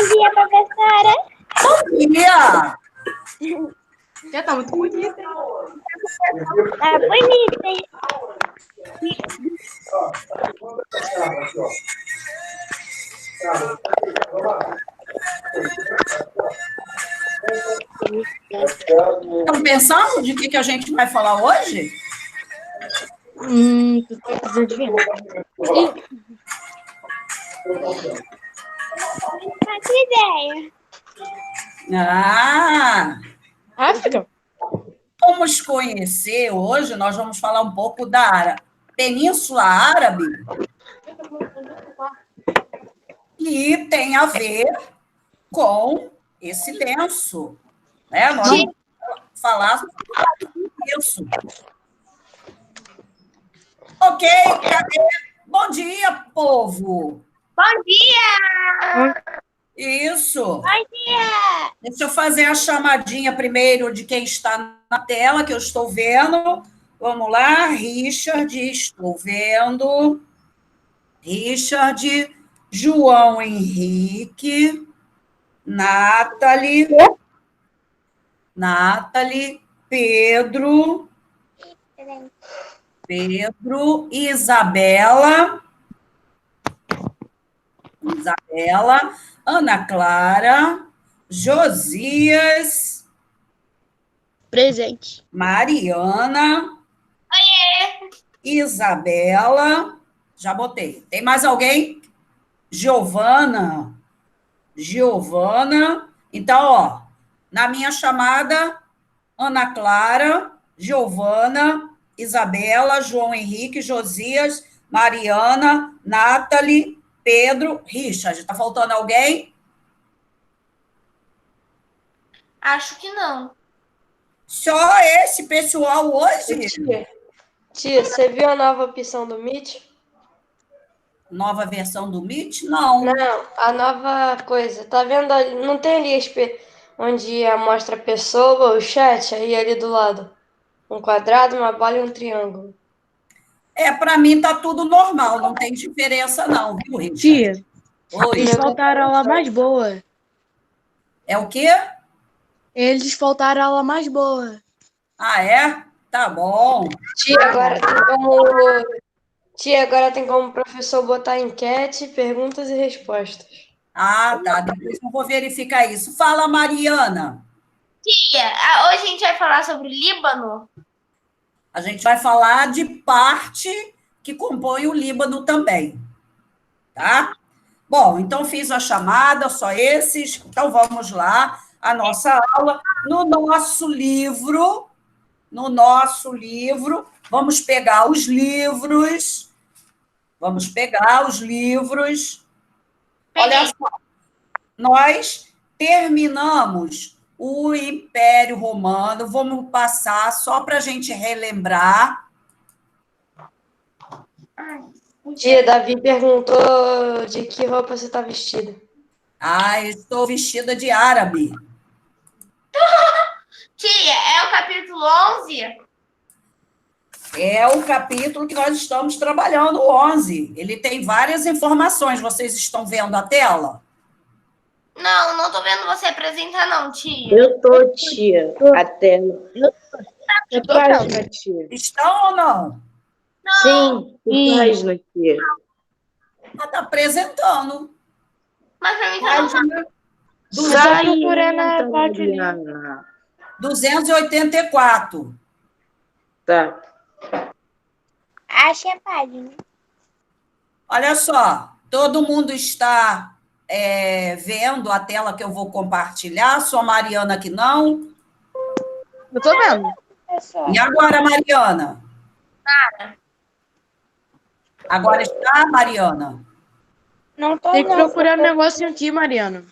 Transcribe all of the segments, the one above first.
dia, professora. Bom dia! Já tá muito bonita. Tá bonita, hein? Estão pensando de que a gente vai falar hoje? Tu tá precisando de ver. Não faço ideia. Ah! África? Vamos conhecer hoje, nós vamos falar um pouco da Península Árabe, que tem a ver com esse lenço. Né? Nós vamos falar sobre isso. Ok, cadê? Bom dia, povo! Bom dia! Isso! Bom dia! Deixa eu fazer a chamadinha primeiro de quem está na tela, que eu estou vendo. Vamos lá, Richard, estou vendo. Richard, João Henrique, Nathalie, Pedro, Isabela, Ana Clara, Josias, Presente. Mariana, Isabela, já botei. Tem mais alguém? Giovana. Então, ó, na minha chamada, Ana Clara, Giovana, Isabela, João Henrique, Josias, Mariana, Nathalie, Pedro, Richard. Está faltando alguém? Acho que não. Só esse pessoal hoje? Tia, você viu a nova opção do Meet? Nova versão do Meet? Não. Não, a nova coisa. Tá vendo ali? Não tem ali onde mostra a pessoa, o chat, aí ali do lado. Um quadrado, uma bola e um triângulo. Para mim tá tudo normal, não tem diferença não, viu, Richard? Tia, Oi. eles faltaram a aula mais boa. É o quê? Eles faltaram a aula mais boa. Ah, é? Tá bom. Tia, agora tem como o professor botar enquete, perguntas e respostas. Ah, tá. Depois eu vou verificar isso. Fala, Mariana. Tia, hoje a gente vai falar sobre o Líbano. A gente vai falar de parte que compõe o Líbano também. Tá? Bom, então fiz a chamada, só esses. Então vamos lá. A nossa aula no nosso livro, vamos pegar os livros. Olha só, nós terminamos o Império Romano, vamos passar só para a gente relembrar. Tia, Davi perguntou de que roupa você está vestida. Ah, eu estou vestida de árabe. Tia, é o capítulo 11? É o capítulo que nós estamos trabalhando, o 11. Ele tem várias informações. Vocês estão vendo a tela? Não, não tô vendo você apresentar, não, tia. Eu tô, tia. A tela. Eu tô Página, tia. Estão ou não? Sim, que página, tia. Ela está apresentando. Mas pra mim tá normal. Sai, procurando a Mariana. 284. Tá. Acha a página. Olha só, todo mundo está vendo a tela que eu vou compartilhar, só a Mariana que não. Eu tô vendo. E agora, Mariana? Agora está, Mariana? Não tô Tem que não. procurar um negocinho aqui, Mariana.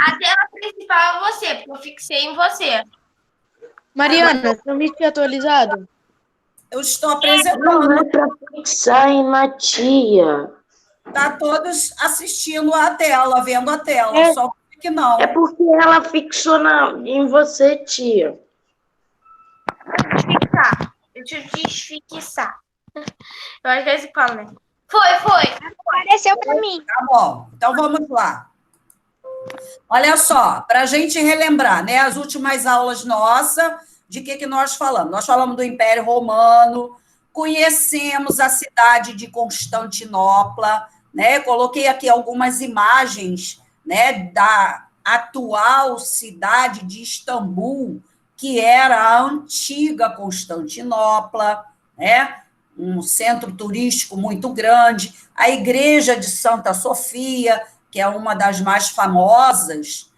A tela principal é você, porque eu fixei em você. Mariana, seu Meet atualizado? Eu estou Não apresentando. é pra fixar na tia. Está todos assistindo a tela, vendo a tela, só que não. É porque ela fixou em você, tia. Deixa eu desfixar. Eu às vezes falo, né? Foi. Apareceu pra mim. Tá bom, então vamos lá. Olha só, para a gente relembrar, né, as últimas aulas nossas, de que nós falamos? Nós falamos do Império Romano, conhecemos a cidade de Constantinopla, né? Coloquei aqui algumas imagens, né, da atual cidade de Istambul, que era a antiga Constantinopla, né? Um centro turístico muito grande, a Igreja de Santa Sofia, que é uma das mais famosas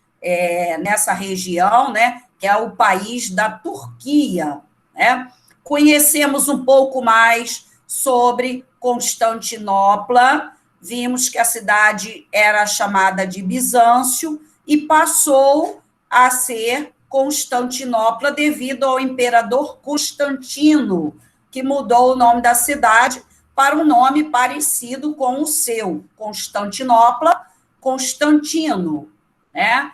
nessa região, né? Que é o país da Turquia, né? Conhecemos um pouco mais sobre Constantinopla, vimos que a cidade era chamada de Bizâncio e passou a ser Constantinopla devido ao imperador Constantino, que mudou o nome da cidade para um nome parecido com o seu, Constantinopla, Constantino, né?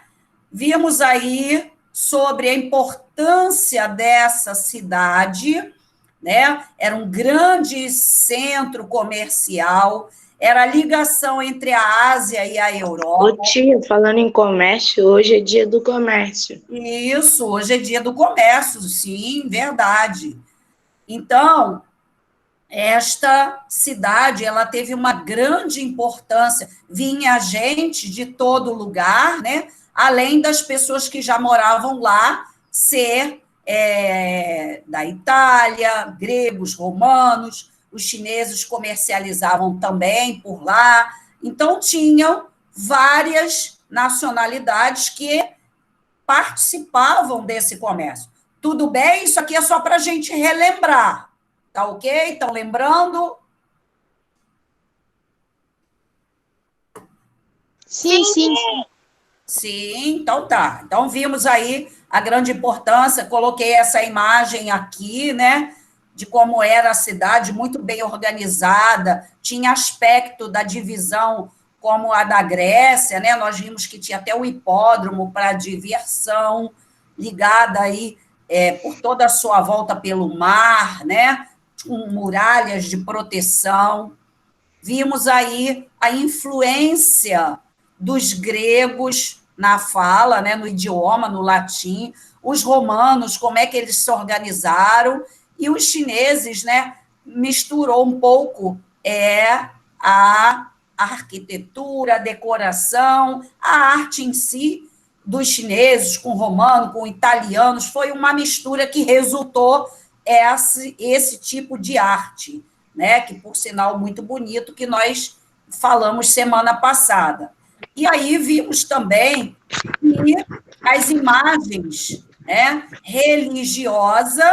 Vimos aí sobre a importância dessa cidade, né? Era um grande centro comercial, era a ligação entre a Ásia e a Europa. Ô tia, falando em comércio, hoje é dia do comércio. Isso, hoje é dia do comércio, sim, verdade. Então, esta cidade, ela teve uma grande importância, vinha gente de todo lugar, né? Além das pessoas que já moravam lá, ser da Itália, gregos, romanos, os chineses comercializavam também por lá, então tinham várias nacionalidades que participavam desse comércio. Tudo bem? Isso aqui é só para a gente relembrar. Tá ok? Estão lembrando? Sim, sim. Sim, então tá. Então vimos aí a grande importância, coloquei essa imagem aqui, né, de como era a cidade, muito bem organizada, tinha aspecto da divisão como a da Grécia, né, nós vimos que tinha até o hipódromo para diversão, ligada aí por toda a sua volta pelo mar, né, com muralhas de proteção. Vimos aí a influência dos gregos na fala, né, no idioma, no latim, os romanos, como é que eles se organizaram, e os chineses, né, misturou um pouco a arquitetura, a decoração, a arte em si, dos chineses com romano, com italianos, foi uma mistura que resultou esse tipo de arte, né, que, por sinal, muito bonito, que nós falamos semana passada. E aí vimos também que as imagens, né, religiosas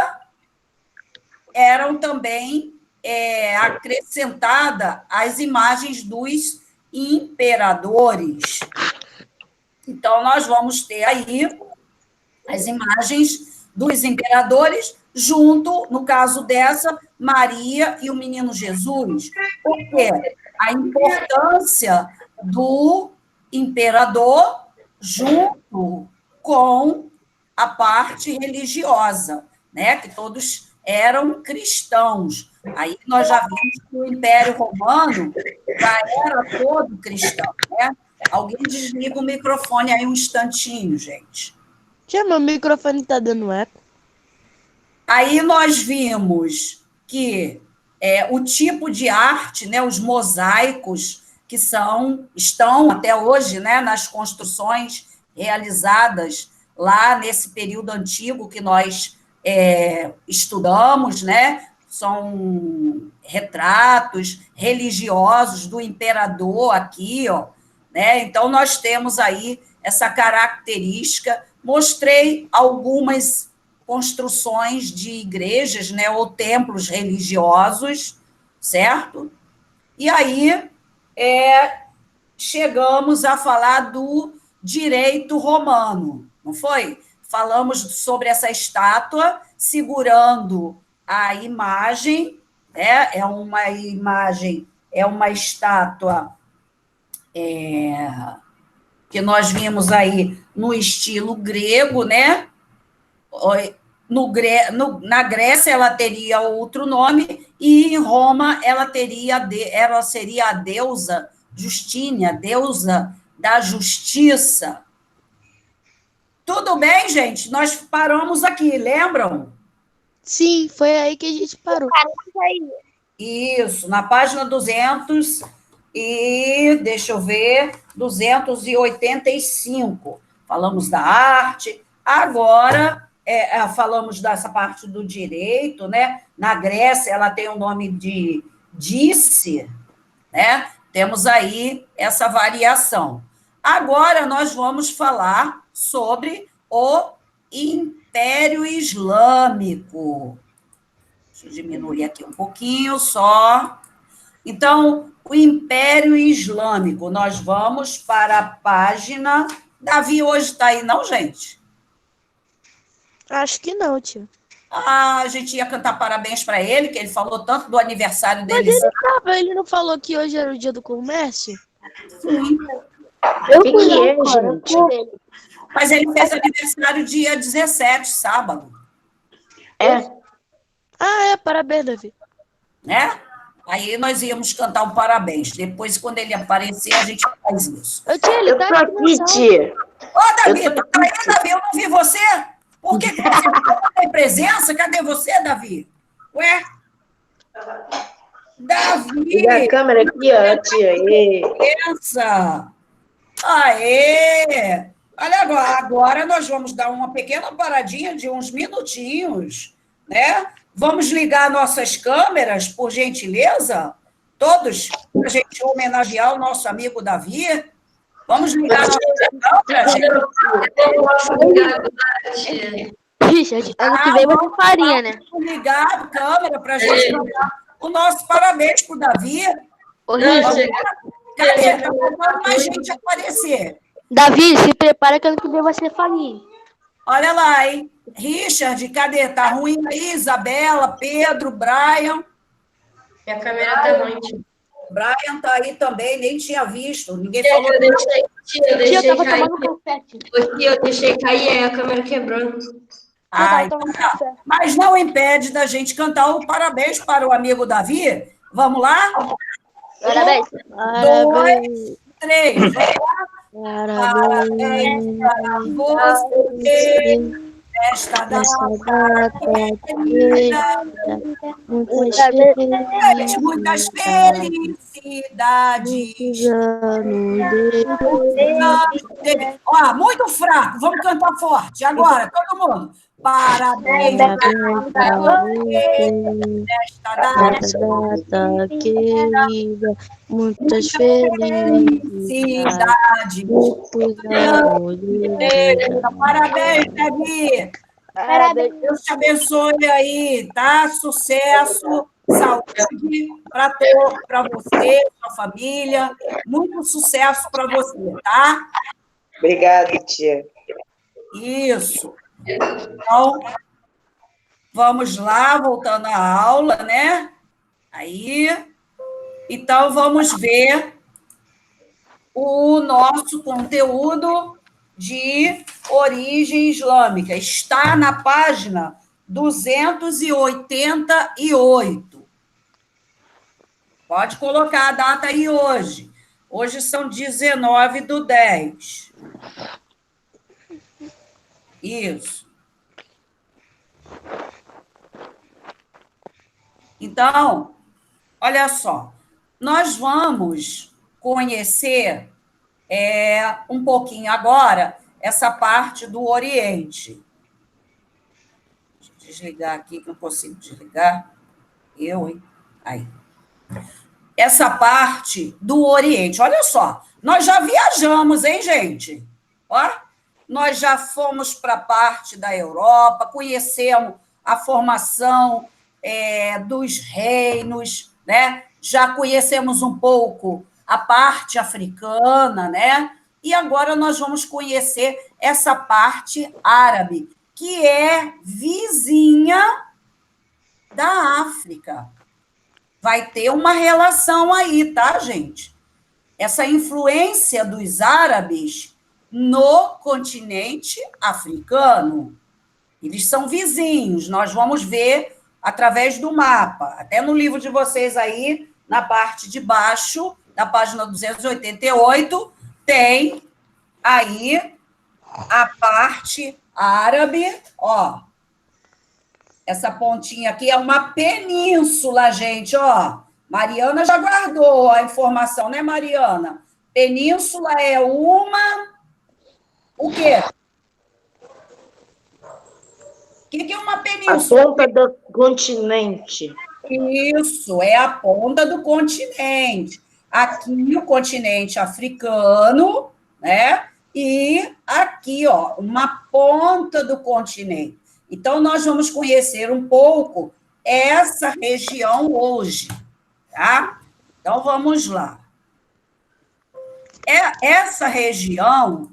eram também acrescentadas às imagens dos imperadores. Então, nós vamos ter aí as imagens dos imperadores junto, no caso dessa, Maria e o menino Jesus. Por quê? A importância do imperador junto com a parte religiosa, né? Que todos eram cristãos. Aí nós já vimos que o Império Romano já era todo cristão, né? Alguém desliga o microfone aí um instantinho, gente. Tia, meu microfone está dando eco. Aí nós vimos que o tipo de arte, né, os mosaicos, que estão até hoje, né, nas construções realizadas lá nesse período antigo que nós estudamos, né, são retratos religiosos do imperador aqui, ó, né? Então, nós temos aí essa característica. Mostrei algumas construções de igrejas, né, ou templos religiosos, certo? E aí chegamos a falar do direito romano, não foi? Falamos sobre essa estátua segurando a imagem, é uma imagem, é uma estátua que nós vimos aí no estilo grego, né? Na Grécia ela teria outro nome, e em Roma ela seria a deusa Justínia, deusa da justiça. Tudo bem, gente? Nós paramos aqui, lembram? Sim, foi aí que a gente parou. Isso, na página 200 e, deixa eu ver, 285. Falamos da arte. Agora, falamos dessa parte do direito, né? Na Grécia, ela tem o nome de Dice, né? Temos aí essa variação. Agora, nós vamos falar sobre o Império Islâmico. Deixa eu diminuir aqui um pouquinho só. Então, o Império Islâmico, nós vamos para a página... Davi hoje está aí, não, gente? Acho que não, tio. Ah, a gente ia cantar parabéns para ele, que ele falou tanto do aniversário dele. Ele não falou que hoje era o dia do comércio? Sim. O que é, gente? Mas ele fez aniversário dia 17, sábado. Ah, parabéns, Davi. Né? Aí nós íamos cantar um parabéns. Depois, quando ele aparecer, a gente faz isso. Eu tinha Eu tô aqui, tia. Ô, Davi, tu tá aí, Davi? Eu não vi você. Por que você não tem presença? Cadê você, Davi? Ué? Davi! Liga a câmera aqui, ó, tia. Aê. Presença! Aê! Olha agora nós vamos dar uma pequena paradinha de uns minutinhos, né? Vamos ligar nossas câmeras, por gentileza? Todos, para a gente homenagear o nosso amigo Davi. Vamos ligar nossas câmeras, gente? Richard, ano que vem vai ter farinha, né? Vamos ligar a câmera para a gente dar o nosso parabéns para o Davi. Ô, Richard, Cadê? Está faltando mais gente aparecer. Davi, se prepara que ano que vem vai ser farinha. Olha lá, hein? Richard, cadê? Tá ruim aí? Isabela, Pedro, Brian. Minha câmera tá ruim, tio. Brian tá aí também, nem tinha visto. Ninguém Tia, falou. eu deixei Eu tava cair. tomando café, tio. Aqui, eu deixei cair e a câmera quebrou. Ai, tá. Mas não impede da gente cantar o parabéns para o amigo Davi. Vamos lá? Parabéns. 2, 3. Parabéns para você nesta data querida. Muitas felicidades. Ó, muito fraco. Vamos cantar forte. Agora, todo mundo. Parabéns para você nesta data querida, muitas felicidades. Parabéns, Davi. Deus te abençoe aí, tá? Sucesso, saúde para você, sua família. Muito sucesso para você, tá? Obrigada, tia. Isso. Então, vamos lá, voltando à aula, né? Aí, então, vamos ver o nosso conteúdo de origem islâmica. Está na página 288. Pode colocar a data aí hoje. Hoje são 19/10. Isso. Então, olha só, nós vamos conhecer um pouquinho agora essa parte do Oriente. Deixa eu desligar aqui, que não consigo desligar. Hein? Aí. Essa parte do Oriente. Olha só, nós já viajamos, hein, gente? Ó, nós já fomos para a parte da Europa, conhecemos a formação dos reinos, né? Já conhecemos um pouco a parte africana, né? E agora nós vamos conhecer essa parte árabe, que é vizinha da África. Vai ter uma relação aí, tá, gente? Essa influência dos árabes no continente africano. Eles são vizinhos, nós vamos ver através do mapa. Até no livro de vocês aí, na parte de baixo, na página 288, tem aí a parte árabe, ó. Essa pontinha aqui é uma península, gente, ó. Mariana já guardou a informação, né, Mariana? Península é uma... O quê? O que é uma A península? ponta do continente. Isso, é a ponta do continente. Aqui o continente africano, né? E aqui, ó, uma ponta do continente. Então, nós vamos conhecer um pouco essa região hoje, tá? Então, vamos lá. Essa região,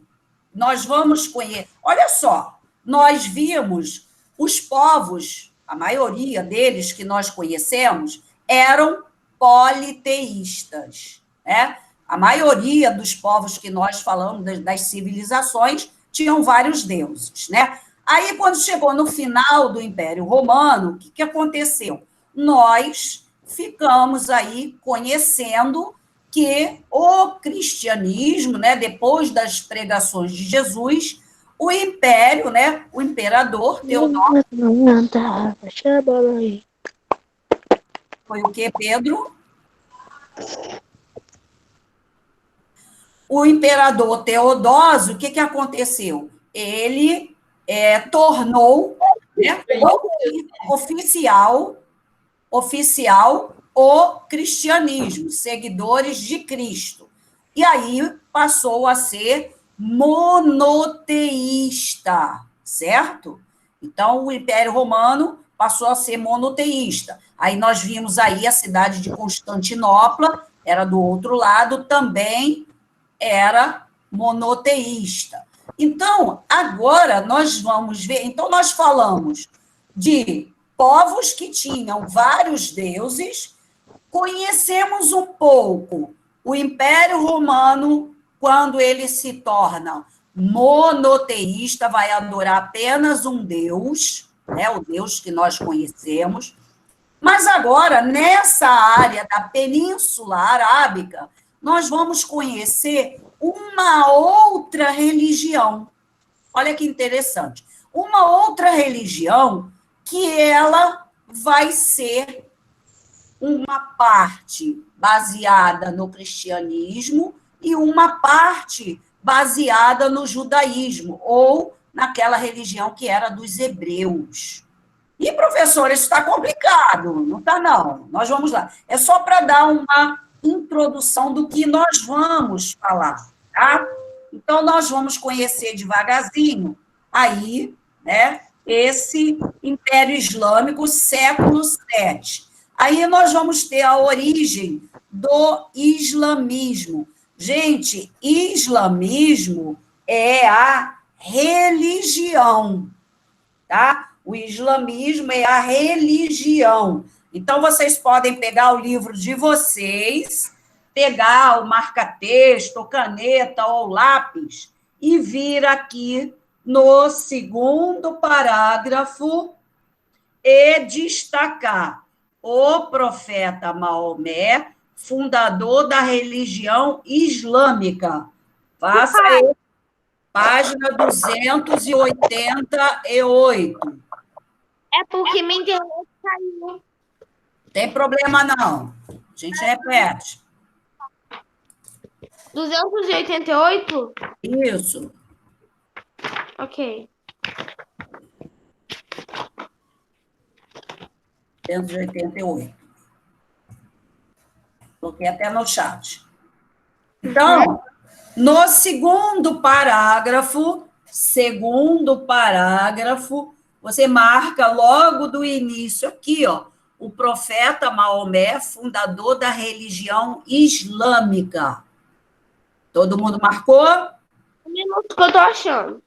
nós vamos conhecer... Olha só, nós vimos os povos, a maioria deles que nós conhecemos, eram politeístas, né? A maioria dos povos que nós falamos, das civilizações, tinham vários deuses, né? Aí, quando chegou no final do Império Romano, o que aconteceu? Nós ficamos aí conhecendo que o cristianismo, né, depois das pregações de Jesus, o império, né, o imperador Teodoro... Foi o quê, Pedro? O imperador Teodósio, o que aconteceu? Ele tornou, né, oficial o cristianismo, seguidores de Cristo. E aí passou a ser monoteísta, certo? Então, o Império Romano passou a ser monoteísta. Aí nós vimos aí a cidade de Constantinopla, era do outro lado, também era monoteísta. Então, agora nós vamos ver... Então, nós falamos de povos que tinham vários deuses, conhecemos um pouco o Império Romano, quando ele se torna monoteísta, vai adorar apenas um Deus, né, o Deus que nós conhecemos. Mas agora, nessa área da Península Arábica, nós vamos conhecer uma outra religião. Olha que interessante. Uma outra religião que ela vai ser uma parte baseada no cristianismo e uma parte baseada no judaísmo, ou naquela religião que era dos hebreus. E, professor, isso está complicado. Não está, não. Nós vamos lá. É só para dar uma introdução do que nós vamos falar, tá? Então, nós vamos conhecer devagarzinho aí, né, esse Império Islâmico, século VII. Aí nós vamos ter a origem do islamismo. Gente, islamismo é a religião, tá? O islamismo é a religião. Então, vocês podem pegar o livro de vocês, pegar o marca-texto, ou caneta, ou lápis, e vir aqui no segundo parágrafo e destacar o profeta Maomé, fundador da religião islâmica. Faça aí, página 288. É porque minha internet caiu. Tem problema, não. A gente repete. 288? Isso. Ok. 288. Coloquei até no chat. Então, no segundo parágrafo, você marca logo do início aqui, ó, o profeta Maomé, fundador da religião islâmica. Todo mundo marcou? Um minuto que eu tô achando.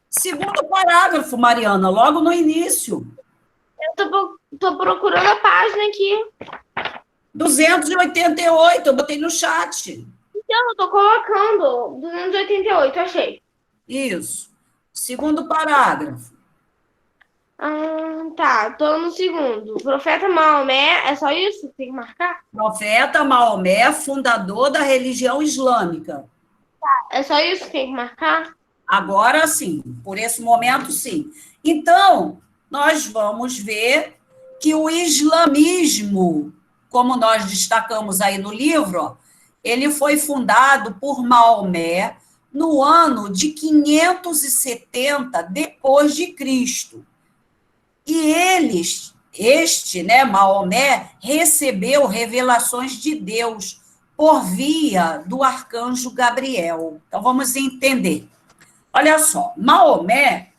Segundo parágrafo, Mariana, logo no início. Eu tô procurando a página aqui. 288, eu botei no chat. Então, eu tô colocando 288, achei. Isso. Segundo parágrafo. Tá, tô no segundo. Profeta Maomé, é só isso? Tem que marcar? Profeta Maomé, fundador da religião islâmica. É só isso que tem que marcar? Agora sim, por esse momento sim. Então, nós vamos ver que o islamismo, como nós destacamos aí no livro, ó, ele foi fundado por Maomé no ano de 570 depois de Cristo. E Maomé, recebeu revelações de Deus por via do arcanjo Gabriel. Então, vamos entender. Olha só, Maomé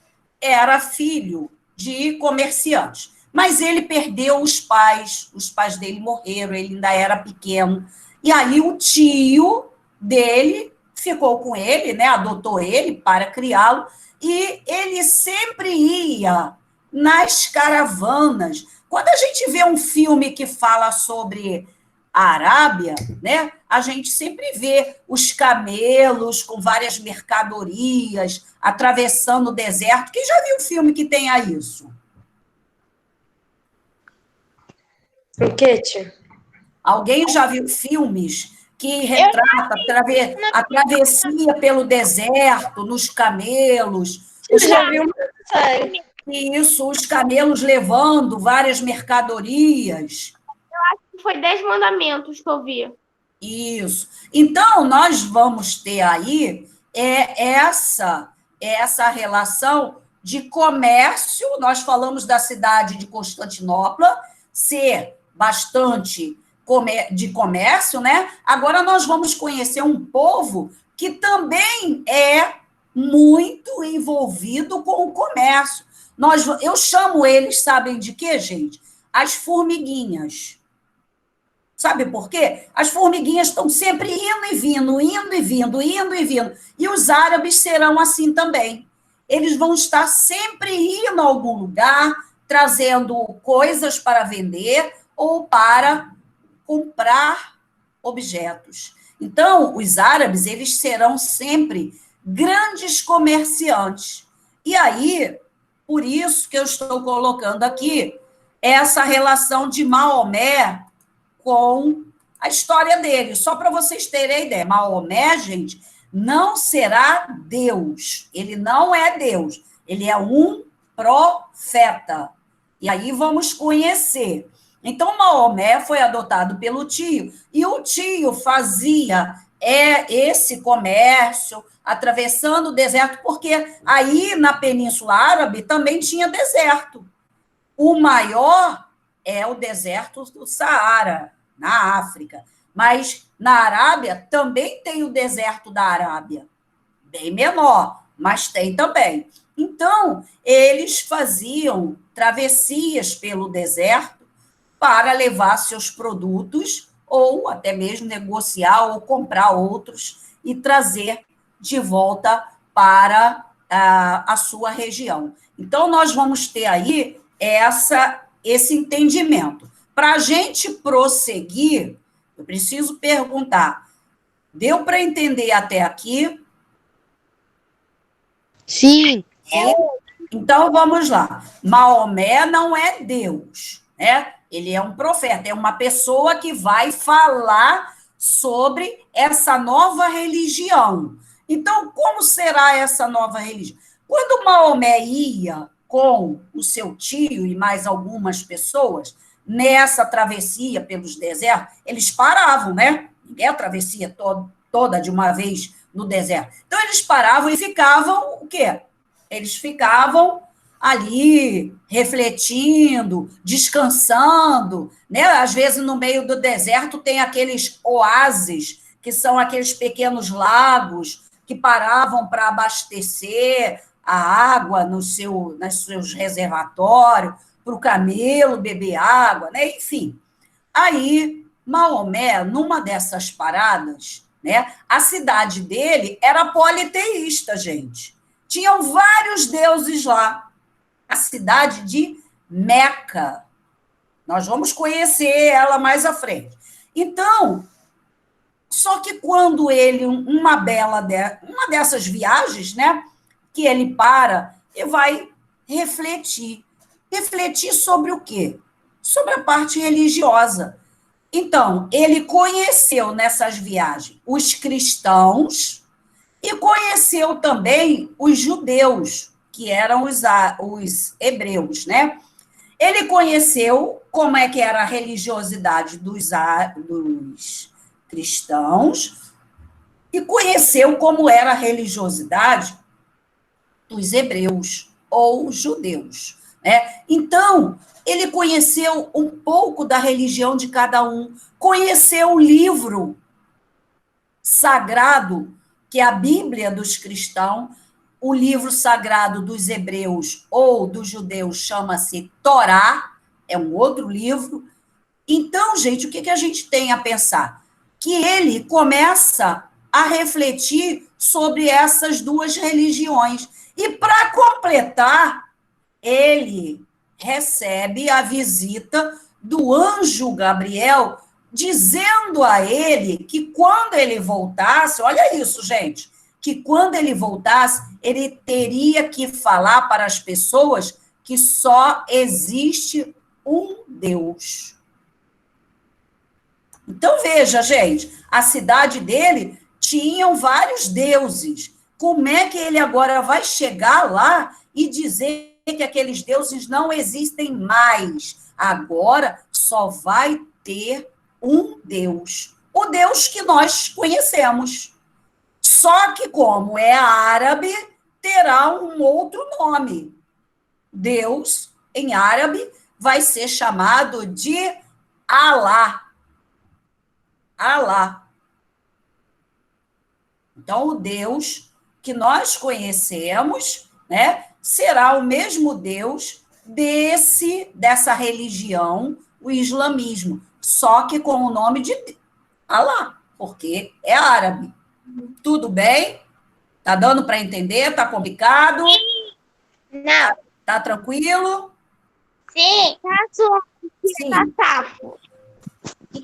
era filho de comerciantes, mas ele perdeu os pais dele morreram, ele ainda era pequeno, e aí o tio dele ficou com ele, né, adotou ele para criá-lo, e ele sempre ia nas caravanas. Quando a gente vê um filme que fala sobre a Arábia, né, a gente sempre vê os camelos com várias mercadorias atravessando o deserto. Quem já viu um filme que tenha isso? O quê, tia? Alguém já viu filmes que retratam a travessia pelo deserto, nos camelos? Eu já vi uma série. Isso, os camelos levando várias mercadorias. Foi 10 mandamentos que eu vi. Isso. Então, nós vamos ter aí essa relação de comércio. Nós falamos da cidade de Constantinopla ser bastante de comércio, né? Agora nós vamos conhecer um povo que também é muito envolvido com o comércio. Eu chamo eles, sabem de quê, gente? As formiguinhas. Sabe por quê? As formiguinhas estão sempre indo e vindo, indo e vindo, indo e vindo. E os árabes serão assim também. Eles vão estar sempre indo a algum lugar, trazendo coisas para vender ou para comprar objetos. Então, os árabes, eles serão sempre grandes comerciantes. E aí, por isso que eu estou colocando aqui essa relação de Maomé com a história dele. Só para vocês terem a ideia, Maomé, gente, não será Deus. Ele não é Deus. Ele é um profeta. E aí vamos conhecer. Então, Maomé foi adotado pelo tio, e o tio fazia esse comércio, atravessando o deserto, porque aí na Península Árabe também tinha deserto. O maior é o deserto do Saara, na África. Mas na Arábia também tem o deserto da Arábia, bem menor, mas tem também. Então, eles faziam travessias pelo deserto para levar seus produtos ou até mesmo negociar ou comprar outros e trazer de volta para a sua região. Então, nós vamos ter aí esse entendimento. Para a gente prosseguir, eu preciso perguntar, deu para entender até aqui? Sim. Então, vamos lá. Maomé não é Deus, né? Ele é um profeta, é uma pessoa que vai falar sobre essa nova religião. Então, como será essa nova religião? Quando Maomé ia com o seu tio e mais algumas pessoas nessa travessia pelos desertos, eles paravam, né? Ninguém travessia toda de uma vez no deserto. Então, eles paravam e ficavam o quê? Eles ficavam ali refletindo, descansando, né? Às vezes, no meio do deserto, tem aqueles oásis, que são aqueles pequenos lagos que paravam para abastecer a água nos seus reservatórios, para o camelo beber água, né? Enfim. Aí, Maomé, numa dessas paradas, né? A cidade dele era politeísta, gente. Tinham vários deuses lá. A cidade de Meca. Nós vamos conhecer ela mais à frente. Então, só que quando ele, uma dessas viagens, né, que ele para e vai refletir. Refletir sobre o quê? Sobre a parte religiosa. Então, ele conheceu nessas viagens os cristãos E conheceu também os judeus, que eram os hebreus, né? Ele conheceu como é que era a religiosidade dos cristãos e conheceu como era a religiosidade dos hebreus ou judeus, né? Então, ele conheceu um pouco da religião de cada um, conheceu o livro sagrado, que é a Bíblia dos cristãos, o livro sagrado dos hebreus ou dos judeus chama-se Torá, é um outro livro. Então, gente, o que a gente tem a pensar? Que ele começa a refletir sobre essas duas religiões. E, para completar, ele recebe a visita do anjo Gabriel, dizendo a ele que quando ele voltasse, olha isso, gente, que quando ele voltasse, ele teria que falar para as pessoas que só existe um Deus. Então, veja, gente, a cidade dele tinham vários deuses. Como é que ele agora vai chegar lá e dizer que aqueles deuses não existem mais? Agora só vai ter um Deus, o Deus que nós conhecemos. Só que, como é árabe, terá um outro nome. Deus, em árabe, vai ser chamado de Alá. Alá. Então, o Deus que nós conhecemos, né, será o mesmo Deus dessa religião, o islamismo, só que com o nome de Alá, porque é árabe. Tudo bem? Tá dando para entender? Tá complicado? Não. Tá tranquilo? Sim. Sim.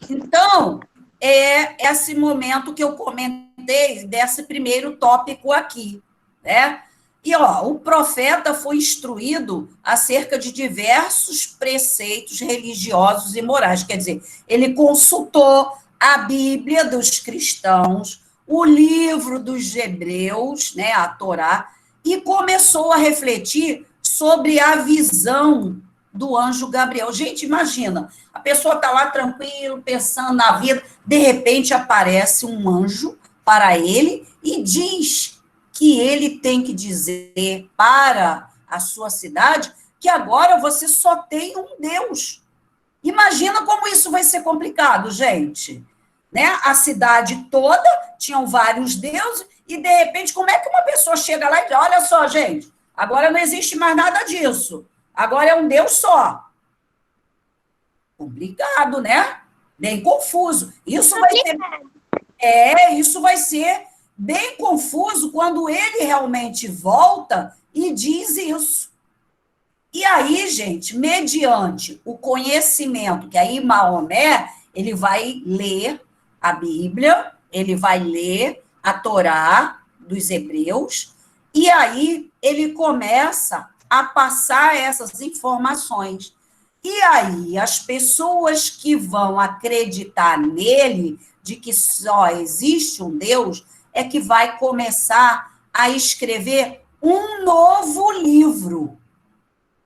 Então, é esse momento que eu comentei desse primeiro tópico aqui, né? E, o profeta foi instruído acerca de diversos preceitos religiosos e morais. Quer dizer, ele consultou a Bíblia dos cristãos, o livro dos hebreus, né, a Torá, e começou a refletir sobre a visão do anjo Gabriel. Gente, imagina, a pessoa está lá tranquilo, pensando na vida, de repente aparece um anjo para ele e diz que ele tem que dizer para a sua cidade que agora você só tem um Deus. Imagina como isso vai ser complicado, gente. Né? A cidade toda tinham vários deuses e, de repente, como é que uma pessoa chega lá e diz, olha só, gente, agora não existe mais nada disso. Agora é um Deus só. Complicado, né? Bem confuso. Isso vai ser bem confuso quando ele realmente volta e diz isso. E aí, gente, mediante o conhecimento, que aí Maomé, ele vai ler a Bíblia, ele vai ler a Torá dos hebreus, e aí ele começa a passar essas informações. E aí, as pessoas que vão acreditar nele, de que só existe um Deus, é que vai começar a escrever um novo livro,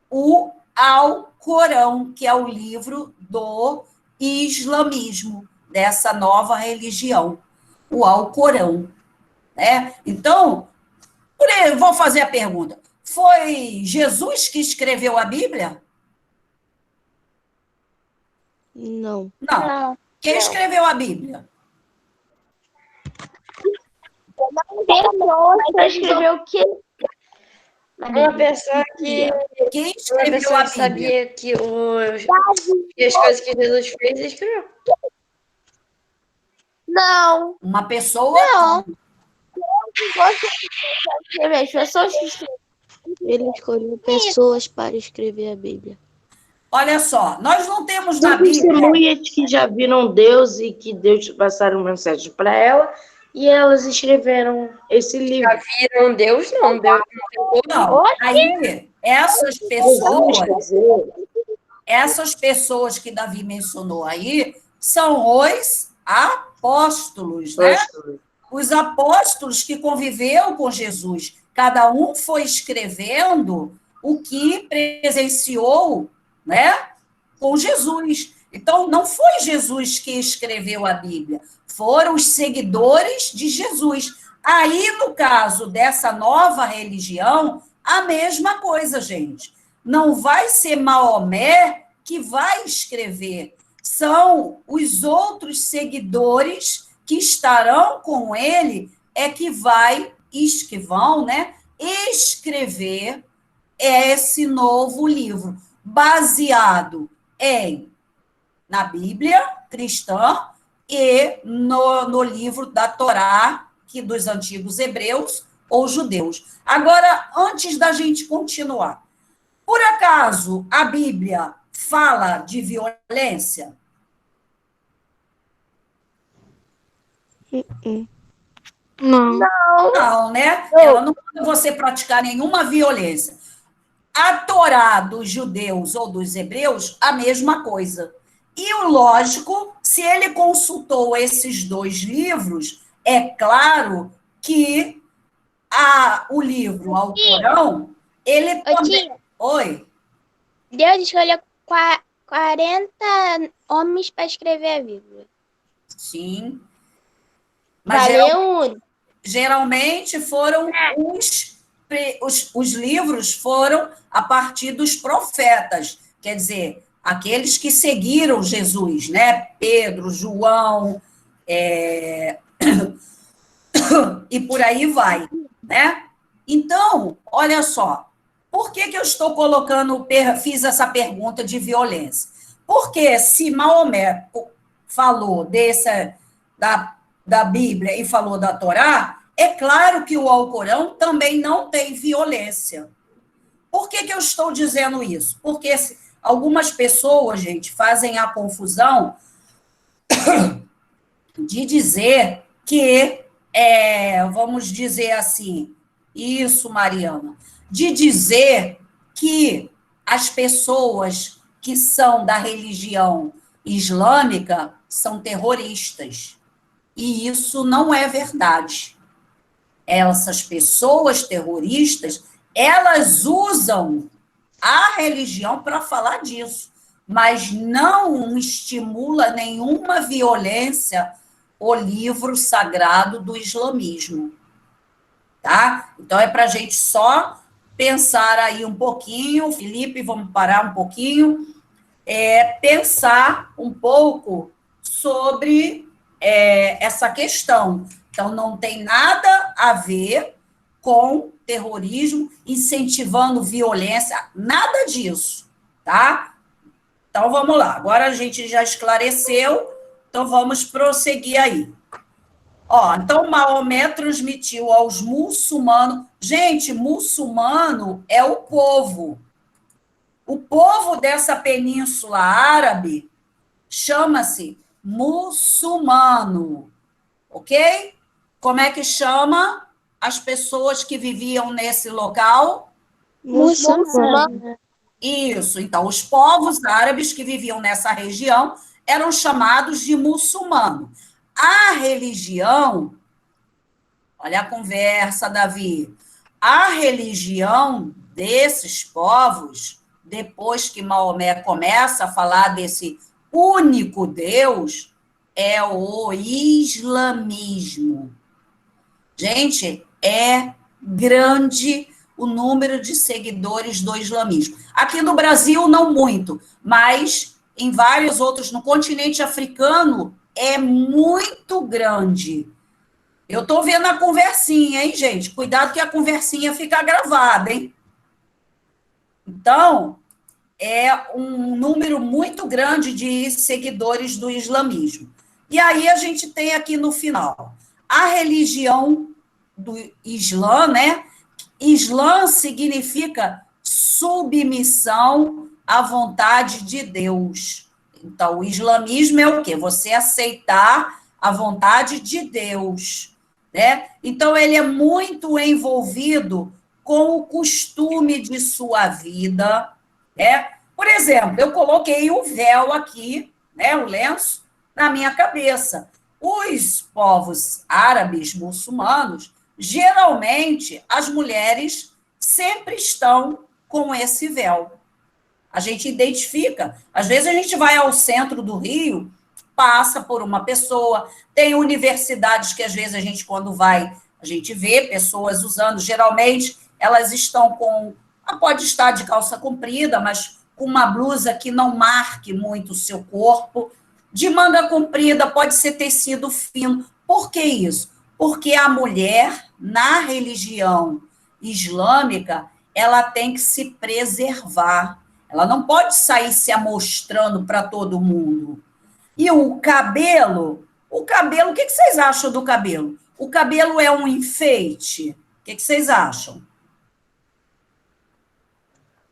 o Alcorão, que é o livro do islamismo, dessa nova religião, o Alcorão. Né? Então, vou fazer a pergunta, foi Jesus que escreveu a Bíblia? Não. Não. Quem escreveu a Bíblia? Você escreveu o quê? Uma pessoa que Quem escreveu a Bíblia? sabia que as coisas que Jesus fez, escreveu. Não. Uma pessoa? Não. As pessoas que escrevem. Ele escolheu pessoas para escrever a Bíblia. Olha só, nós não temos na São Bíblia... testemunhas que já viram Deus e que Deus passaram mensagem para ela e elas escreveram esse livro. Já viram Deus? Não, Deus Não, aí essas pessoas que Davi mencionou aí são os apóstolos, né? os apóstolos que conviveram com Jesus. Cada um foi escrevendo o que presenciou, né, com Jesus. Então, não foi Jesus que escreveu a Bíblia, foram os seguidores de Jesus. Aí, no caso dessa nova religião, a mesma coisa, gente. Não vai ser Maomé que vai escrever, são os outros seguidores que estarão com ele, que vão, né, escrever esse novo livro, baseado na Bíblia cristã e no livro da Torá, que dos antigos hebreus ou judeus. Agora, antes da gente continuar, por acaso a Bíblia fala de violência? Não. Não, né? Ela não manda você praticar nenhuma violência. A Torá dos judeus ou dos hebreus, a mesma coisa. E o lógico, se ele consultou esses dois livros, é claro que o livro, ao Corão, ele também... tia, Oi? Deus escolheu 40 homens para escrever a Bíblia. Sim. Mas Valeu, geralmente foram os livros foram a partir dos profetas, quer dizer, aqueles que seguiram Jesus, né? Pedro, João, e por aí vai, né? Então, olha só, por que eu estou fiz essa pergunta de violência? Porque se Maomé falou da Bíblia e falou da Torá, é claro que o Alcorão também não tem violência. Por que eu estou dizendo isso? Porque algumas pessoas, gente, fazem a confusão de dizer que, vamos dizer assim, isso, Mariana, de dizer que as pessoas que são da religião islâmica são terroristas. E isso não é verdade. Essas pessoas terroristas, elas usam a religião para falar disso, mas não estimula nenhuma violência o livro sagrado do islamismo. Tá? Então, é para a gente só pensar aí um pouquinho, Felipe, vamos parar um pouquinho, pensar um pouco sobre essa questão. Então, não tem nada a ver com terrorismo, incentivando violência, nada disso, tá? Então, vamos lá. Agora a gente já esclareceu, então vamos prosseguir aí. Então, Maomé transmitiu aos muçulmanos... Gente, muçulmano é o povo. O povo dessa península árabe chama-se muçulmano, ok? Como é que chama as pessoas que viviam nesse local? Muçulmano. Isso, então, os povos árabes que viviam nessa região eram chamados de muçulmano. A religião, olha a conversa, Davi, a religião desses povos, depois que Maomé começa a falar desse único Deus, é o islamismo. Gente, é grande o número de seguidores do islamismo. Aqui no Brasil, não muito, mas em vários outros, no continente africano, é muito grande. Eu estou vendo a conversinha, hein, gente? Cuidado que a conversinha fica gravada, hein? Então, é um número muito grande de seguidores do islamismo. E aí a gente tem aqui no final a religião do Islã, né? Islã significa submissão à vontade de Deus. Então, o islamismo é o quê? Você aceitar a vontade de Deus, né? Então, ele é muito envolvido com o costume de sua vida, né? Por exemplo, eu coloquei o véu aqui, né, o lenço, na minha cabeça. Os povos árabes muçulmanos, geralmente, as mulheres sempre estão com esse véu. A gente identifica. Às vezes, a gente vai ao centro do Rio, passa por uma pessoa, tem universidades que, às vezes, a gente, quando vai, a gente vê pessoas usando, geralmente, elas estão com, pode estar de calça comprida, mas com uma blusa que não marque muito o seu corpo, de manga comprida, pode ser tecido fino. Por que isso? Porque a mulher, na religião islâmica, ela tem que se preservar. Ela não pode sair se amostrando para todo mundo. E o cabelo, o que vocês acham do cabelo? O cabelo é um enfeite? O que vocês acham?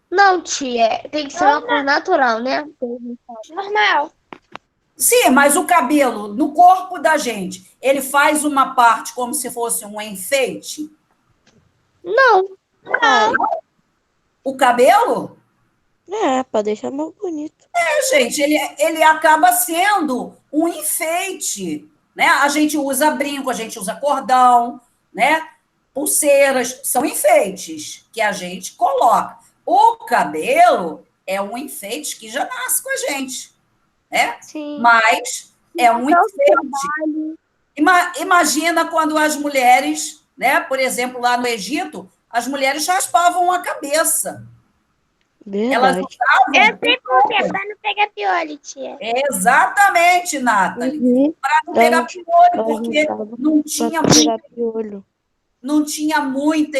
Não, tia, tem que ser uma coisa natural, né? Normal. Sim, mas o cabelo, no corpo da gente, ele faz uma parte como se fosse um enfeite? Não. O cabelo? Para deixar mais bonito. Gente, ele acaba sendo um enfeite, né? A gente usa brinco, a gente usa cordão, né? Pulseiras, são enfeites que a gente coloca. O cabelo é um enfeite que já nasce com a gente, né? Sim. Mas é um enfeite. Imagina quando as mulheres, né? Por exemplo, lá no Egito, as mulheres raspavam a cabeça. Elas Verdade. usavam. Eu sei por quê, pra não pegar piolho, tia. Exatamente, Nathalie. Uhum. Para não pegar piolho, porque usavam não tinha Pra pegar piolho. não tinha muita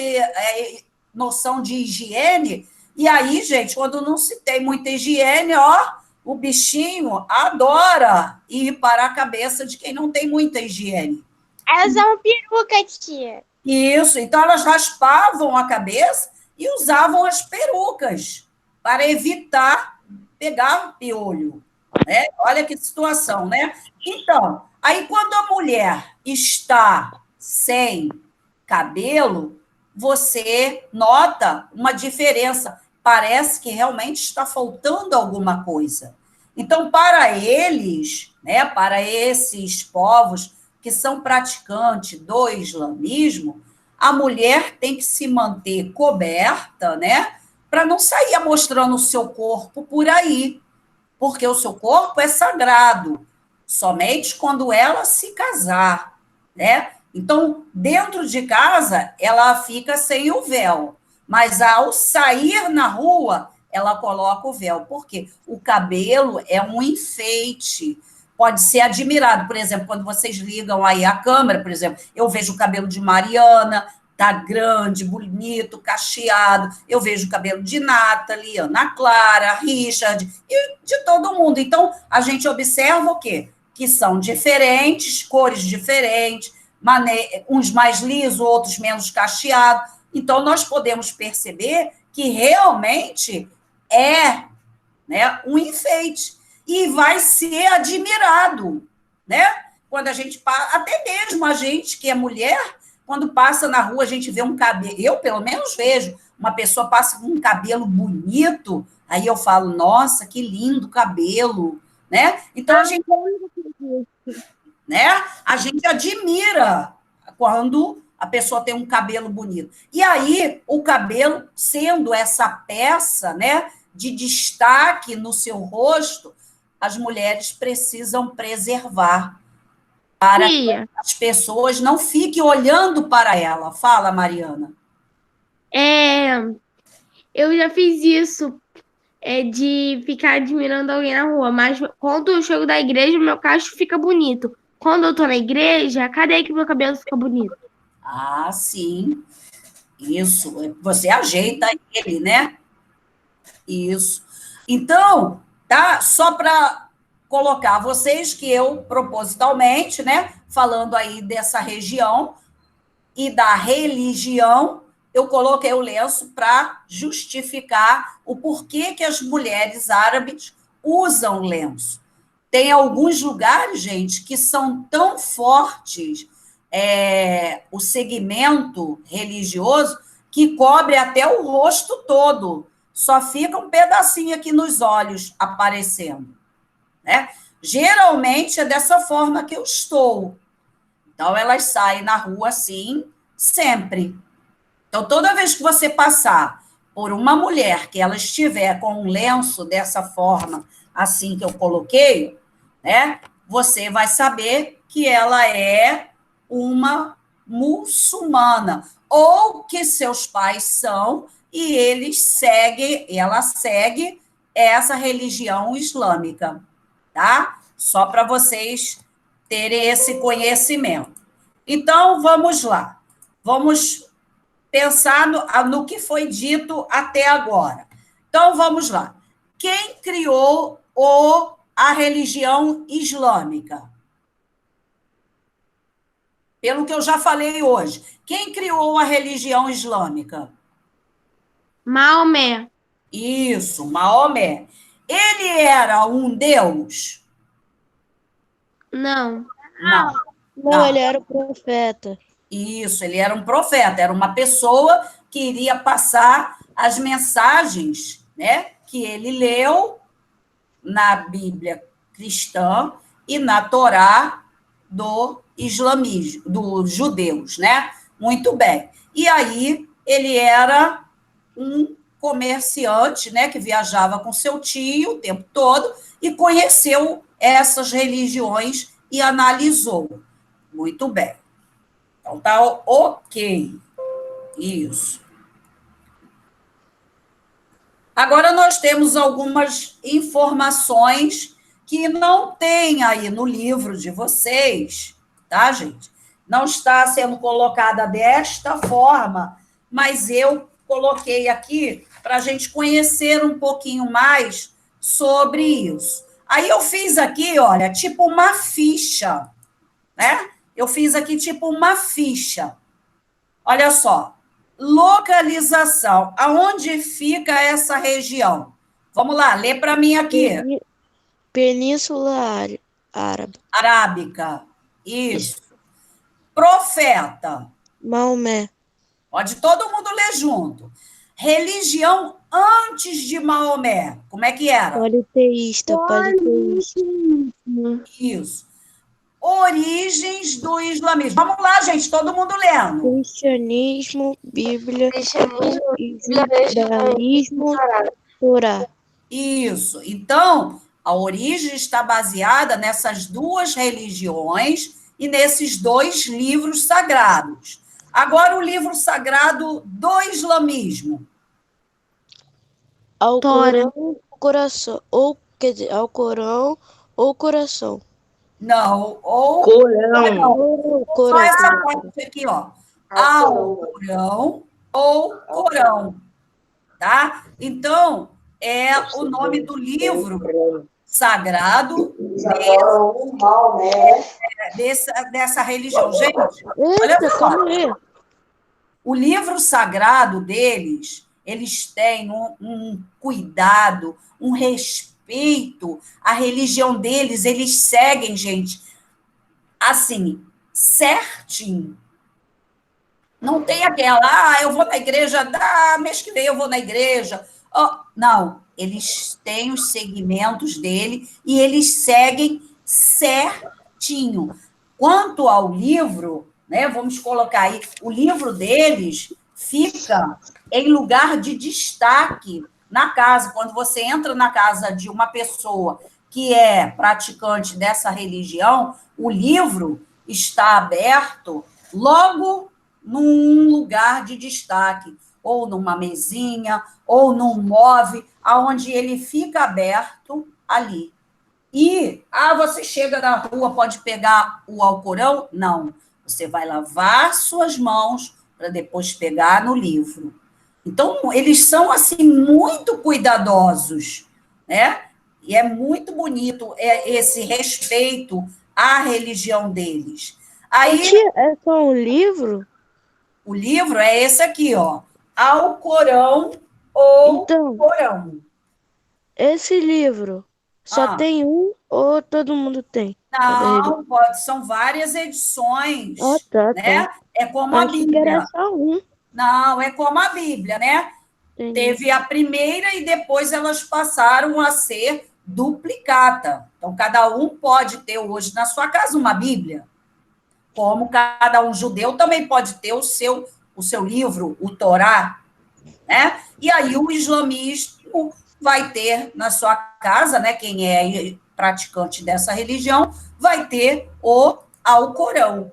noção de higiene. E aí, gente, quando não se tem muita higiene, ó, o bichinho adora ir para a cabeça de quem não tem muita higiene. Elas usam peruca, tia. Isso, então elas raspavam a cabeça e usavam as perucas para evitar pegar piolho, né? Olha que situação, né? Então, aí quando a mulher está sem cabelo, você nota uma diferença. Parece que realmente está faltando alguma coisa. Então, para eles, né, para esses povos que são praticantes do islamismo, a mulher tem que se manter coberta, né, para não sair mostrando o seu corpo por aí, porque o seu corpo é sagrado, somente quando ela se casar, né? Então, dentro de casa, ela fica sem o véu, mas ao sair na rua, ela coloca o véu, porque o cabelo é um enfeite, pode ser admirado. Por exemplo, quando vocês ligam aí a câmera, por exemplo, eu vejo o cabelo de Mariana, tá grande, bonito, cacheado, eu vejo o cabelo de Nathalie, Ana Clara, Richard, e de todo mundo. Então, a gente observa o quê? Que são diferentes, cores diferentes, uns mais lisos, outros menos cacheados. Então, nós podemos perceber que realmente é, né, um enfeite. E vai ser admirado, né? Quando a gente passa, até mesmo a gente que é mulher, quando passa na rua, a gente vê um cabelo, eu pelo menos vejo, uma pessoa passa com um cabelo bonito, aí eu falo, nossa, que lindo cabelo, né? Então, a gente admira quando a pessoa tem um cabelo bonito. E aí, o cabelo, sendo essa peça, né, de destaque no seu rosto, as mulheres precisam preservar para que as pessoas não fiquem olhando para ela. Fala, Mariana. Eu já fiz isso, de ficar admirando alguém na rua, mas quando eu chego da igreja, meu cacho fica bonito. Quando eu tô na igreja, cadê que meu cabelo fica bonito? Ah, sim. Isso. Você ajeita ele, né? Isso. Então, tá? Só para colocar vocês que eu, propositalmente, né, falando aí dessa região e da religião, eu coloquei o lenço para justificar o porquê que as mulheres árabes usam lenço. Tem alguns lugares, gente, que são tão fortes o segmento religioso que cobre até o rosto todo. Só fica um pedacinho aqui nos olhos aparecendo, né? Geralmente é dessa forma que eu estou. Então, elas saem na rua assim, sempre. Então, toda vez que você passar por uma mulher que ela estiver com um lenço dessa forma, assim que eu coloquei, né? Você vai saber que ela é uma muçulmana, ou que seus pais são, e ela segue essa religião islâmica, tá? Só para vocês terem esse conhecimento. Então, vamos lá. Vamos pensar no que foi dito até agora. Então, vamos lá. Quem criou a religião islâmica? Pelo que eu já falei hoje. Quem criou a religião islâmica? Maomé. Isso, Maomé. Ele era um deus? Não. Não. Não, ele era o profeta. Isso, ele era um profeta, era uma pessoa que iria passar as mensagens, né, que ele leu na Bíblia cristã e na Torá do islamismo, dos judeus, né? Muito bem. E aí ele era um comerciante, né, que viajava com seu tio o tempo todo e conheceu essas religiões e analisou. Muito bem. Então, tá ok. Isso. Agora, nós temos algumas informações que não tem aí no livro de vocês, tá, gente? Não está sendo colocada desta forma, mas eu coloquei aqui para a gente conhecer um pouquinho mais sobre isso. Aí eu fiz aqui, olha, tipo uma ficha, né? Eu fiz aqui tipo uma ficha. Olha só. Localização. Aonde fica essa região? Vamos lá, lê para mim aqui. Península Árabe. Arábica. Isso. Profeta. Maomé. Pode todo mundo ler junto. Religião antes de Maomé. Como é que era? Politeísta. Isso. Origens do islamismo. Vamos lá, gente, todo mundo lendo. Cristianismo, Bíblia, Cristianismo, judaísmo, Torá. Isso. Então, a origem está baseada nessas duas religiões e nesses dois livros sagrados. Agora, o livro sagrado do islamismo. Alcorão, coração. Ou, quer dizer, Alcorão ou coração. Não, ou... Corão. Só essa parte aqui, ó. Alcorão ou Corão. Tá? Então, é o nome do livro sagrado dessa religião. Gente, olha Eita, só. calma aí. O livro sagrado deles, eles têm um cuidado, um respeito à religião deles, eles seguem, gente, assim, certinho. Não tem aquela, eu vou na igreja, mês que vem eu vou na igreja. Oh, não, eles têm os segmentos dele e eles seguem certinho. Quanto ao livro, né, vamos colocar aí, o livro deles fica em lugar de destaque na casa. Quando você entra na casa de uma pessoa que é praticante dessa religião, o livro está aberto logo num lugar de destaque, ou numa mesinha, ou num móvel, aonde ele fica aberto ali. E, você chega na rua, pode pegar o Alcorão? Não. Você vai lavar suas mãos para depois pegar no livro. Então, eles são, assim, muito cuidadosos, né? E é muito bonito esse respeito à religião deles. Aí, É só um livro? o livro é esse aqui, ó. Alcorão ou Então, Corão. esse livro só tem um ou todo mundo tem? Não, são várias edições, Tá. né? É como a Achei que era Bíblia. só um. Não, é como a Bíblia, né? Entendi. Teve a primeira e depois elas passaram a ser duplicata. Então, cada um pode ter hoje na sua casa uma Bíblia, como cada um judeu também pode ter o seu livro, o Torá, né? E aí o islamismo vai ter na sua casa, né? Quem é praticante dessa religião vai ter o Alcorão,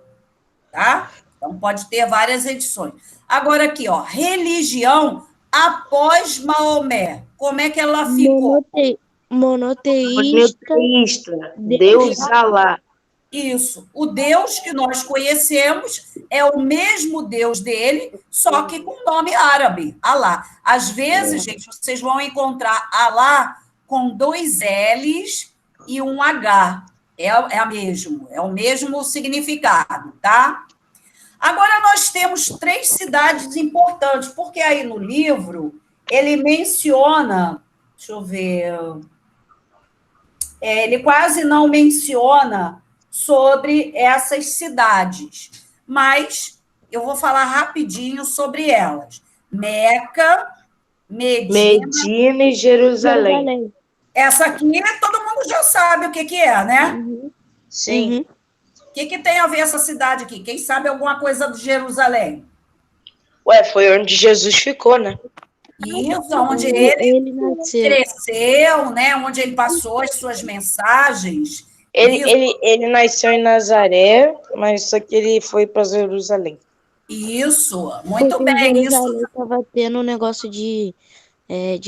tá? Então pode ter várias edições. Agora aqui, ó, religião após Maomé, como é que ela ficou? Monoteísta. Monoteísta, Deus Alá. Isso. O Deus que nós conhecemos é o mesmo Deus dele, só que com nome árabe, Alá. Às vezes, gente, vocês vão encontrar Alá com 2 L's e um H. É o mesmo significado, tá? Agora, nós temos 3 cidades importantes, porque aí no livro ele menciona, deixa eu ver, ele quase não menciona sobre essas cidades, mas eu vou falar rapidinho sobre elas. Meca, Medina e Jerusalém. Essa aqui todo mundo já sabe o que é, né? Sim. O que tem a ver essa cidade aqui? Quem sabe alguma coisa de Jerusalém? Ué, foi onde Jesus ficou, né? Isso, onde ele nasceu. cresceu, né? Onde ele passou as suas mensagens. Ele nasceu em Nazaré, mas só que ele foi para Jerusalém. Isso, muito Porque bem. Jerusalém estava tendo um negócio de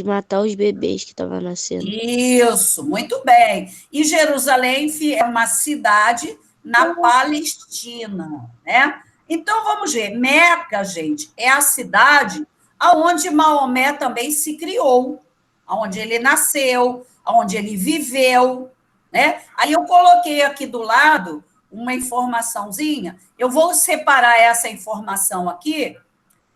matar os bebês que estavam nascendo. Isso, muito bem. E Jerusalém é uma cidade na Palestina, né? Então, vamos ver. Meca, gente, é a cidade onde Maomé também se criou, onde ele nasceu, onde ele viveu, né? Aí eu coloquei aqui do lado uma informaçãozinha. Eu vou separar essa informação aqui,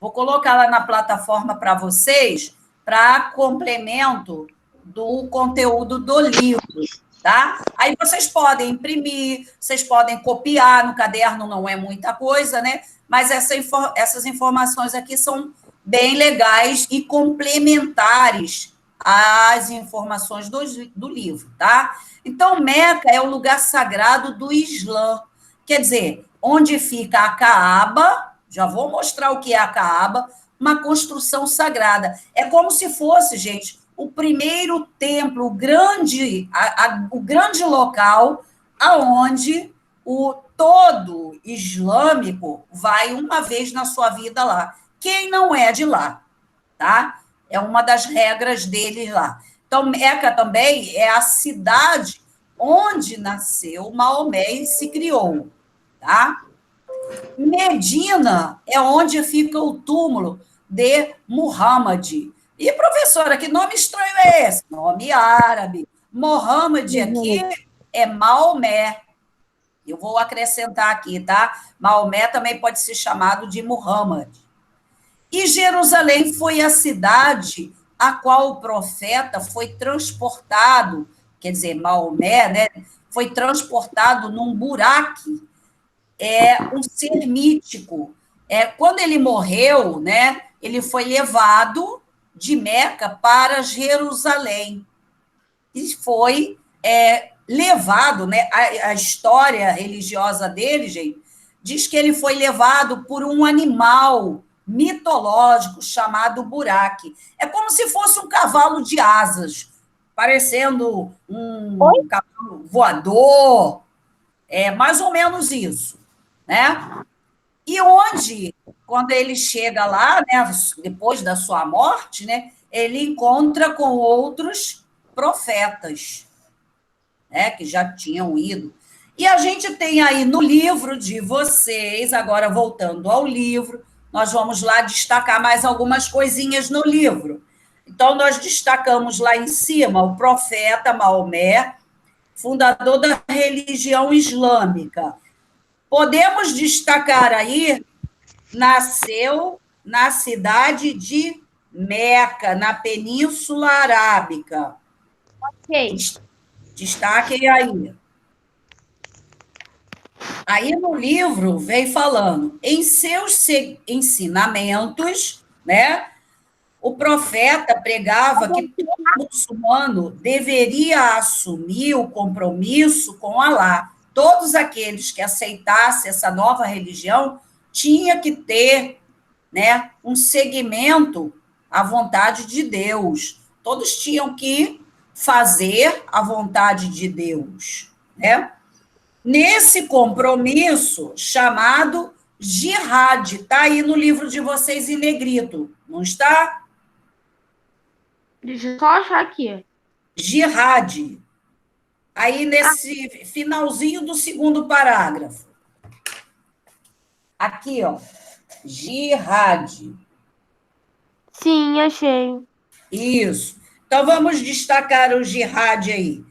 vou colocar lá na plataforma para vocês, para complemento do conteúdo do livro, tá? Aí vocês podem imprimir, vocês podem copiar, no caderno não é muita coisa, né? Mas essas informações aqui são bem legais e complementares às informações do livro, tá? Então, Meca é o lugar sagrado do Islã, quer dizer, onde fica a Caaba, já vou mostrar o que é a Caaba, uma construção sagrada. É como se fosse, gente, o primeiro templo, o grande local aonde o todo islâmico vai uma vez na sua vida lá. Quem não é de lá, tá? É uma das regras deles lá. Então, Meca também é a cidade onde nasceu Maomé e se criou, tá? Medina é onde fica o túmulo de Muhammad. E, professora, que nome estranho é esse? Nome árabe. Muhammad aqui é Maomé. Eu vou acrescentar aqui, tá? Maomé também pode ser chamado de Muhammad. E Jerusalém foi a cidade a qual o profeta foi transportado, quer dizer, Maomé, né? Foi transportado num buraque, um ser mítico. Quando ele morreu, né? Ele foi levado de Meca para Jerusalém. E foi levado, né? A história religiosa dele, gente, diz que ele foi levado por um animal mitológico chamado buraque. É como se fosse um cavalo de asas, parecendo um cavalo voador, mais ou menos isso, né? E onde, quando ele chega lá, né, depois da sua morte, né, ele encontra com outros profetas, né, que já tinham ido. E a gente tem aí no livro de vocês, agora voltando ao livro, nós vamos lá destacar mais algumas coisinhas no livro. Então, nós destacamos lá em cima o profeta Maomé, fundador da religião islâmica. Podemos destacar aí, nasceu na cidade de Meca, na Península Arábica. Ok. Destaquem aí. Aí no livro vem falando, em seus ensinamentos, né, o profeta pregava que todo muçulmano deveria assumir o compromisso com Alá. Todos aqueles que aceitassem essa nova religião tinha que ter, né, um seguimento à vontade de Deus. Todos tinham que fazer a vontade de Deus, né? Nesse compromisso chamado jihad, está aí no livro de vocês em negrito, não está? Deixa eu só achar aqui. Jihad. Aí nesse finalzinho do segundo parágrafo. Aqui, ó. Jihad. Sim, achei. Isso. Então vamos destacar o jihad aí.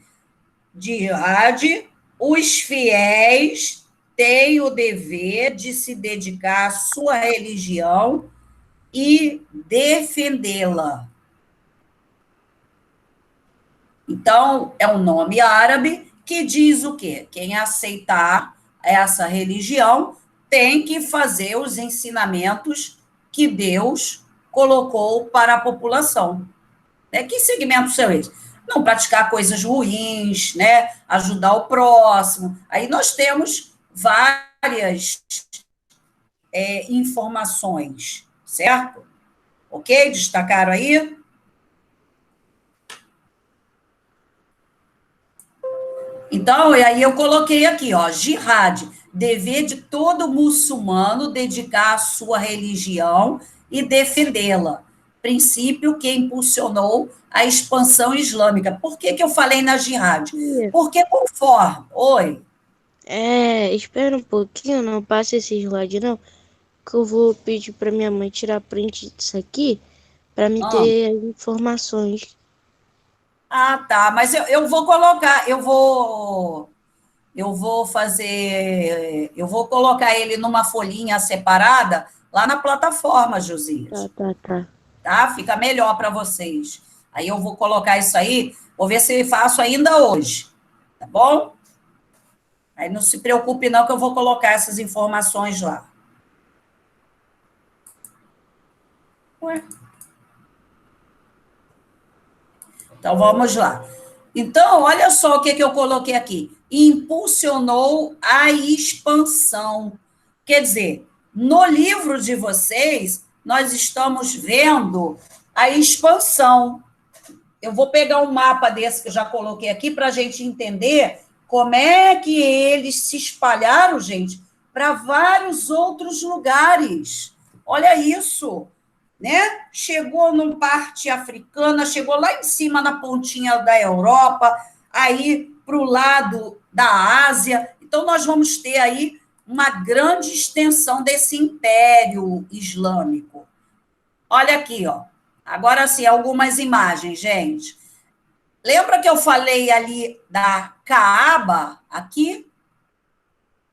Jihad, os fiéis têm o dever de se dedicar à sua religião e defendê-la. Então, é um nome árabe que diz o quê? Quem aceitar essa religião tem que fazer os ensinamentos que Deus colocou para a população. Que segmentos são esses? Não praticar coisas ruins, né? Ajudar o próximo. Aí nós temos várias informações, certo? Ok? Destacaram aí? Então, e aí eu coloquei aqui, ó, jihad, dever de todo muçulmano dedicar a sua religião e defendê-la. Princípio que impulsionou a expansão islâmica. Por que eu falei na jihad? Porque conforme... Oi? Espera um pouquinho, não passa esse slide não, que eu vou pedir para minha mãe tirar print disso aqui, para me ter as informações. Ah, tá, mas eu vou colocar, eu vou colocar ele numa folhinha separada lá na plataforma, Josias. Tá. Tá? Fica melhor para vocês. Aí eu vou colocar isso aí, vou ver se faço ainda hoje, tá bom? Aí não se preocupe não que eu vou colocar essas informações lá. Ué? Então, vamos lá. Então, olha só o que eu coloquei aqui. Impulsionou a expansão. Quer dizer, no livro de vocês, nós estamos vendo a expansão. Eu vou pegar um mapa desse que eu já coloquei aqui para a gente entender como é que eles se espalharam, gente, para vários outros lugares. Olha isso, né? Chegou numa parte africana, chegou lá em cima na pontinha da Europa, aí para o lado da Ásia. Então, nós vamos ter aí uma grande extensão desse império islâmico. Olha aqui, ó. Agora sim, algumas imagens, gente. Lembra que eu falei ali da Caaba, aqui?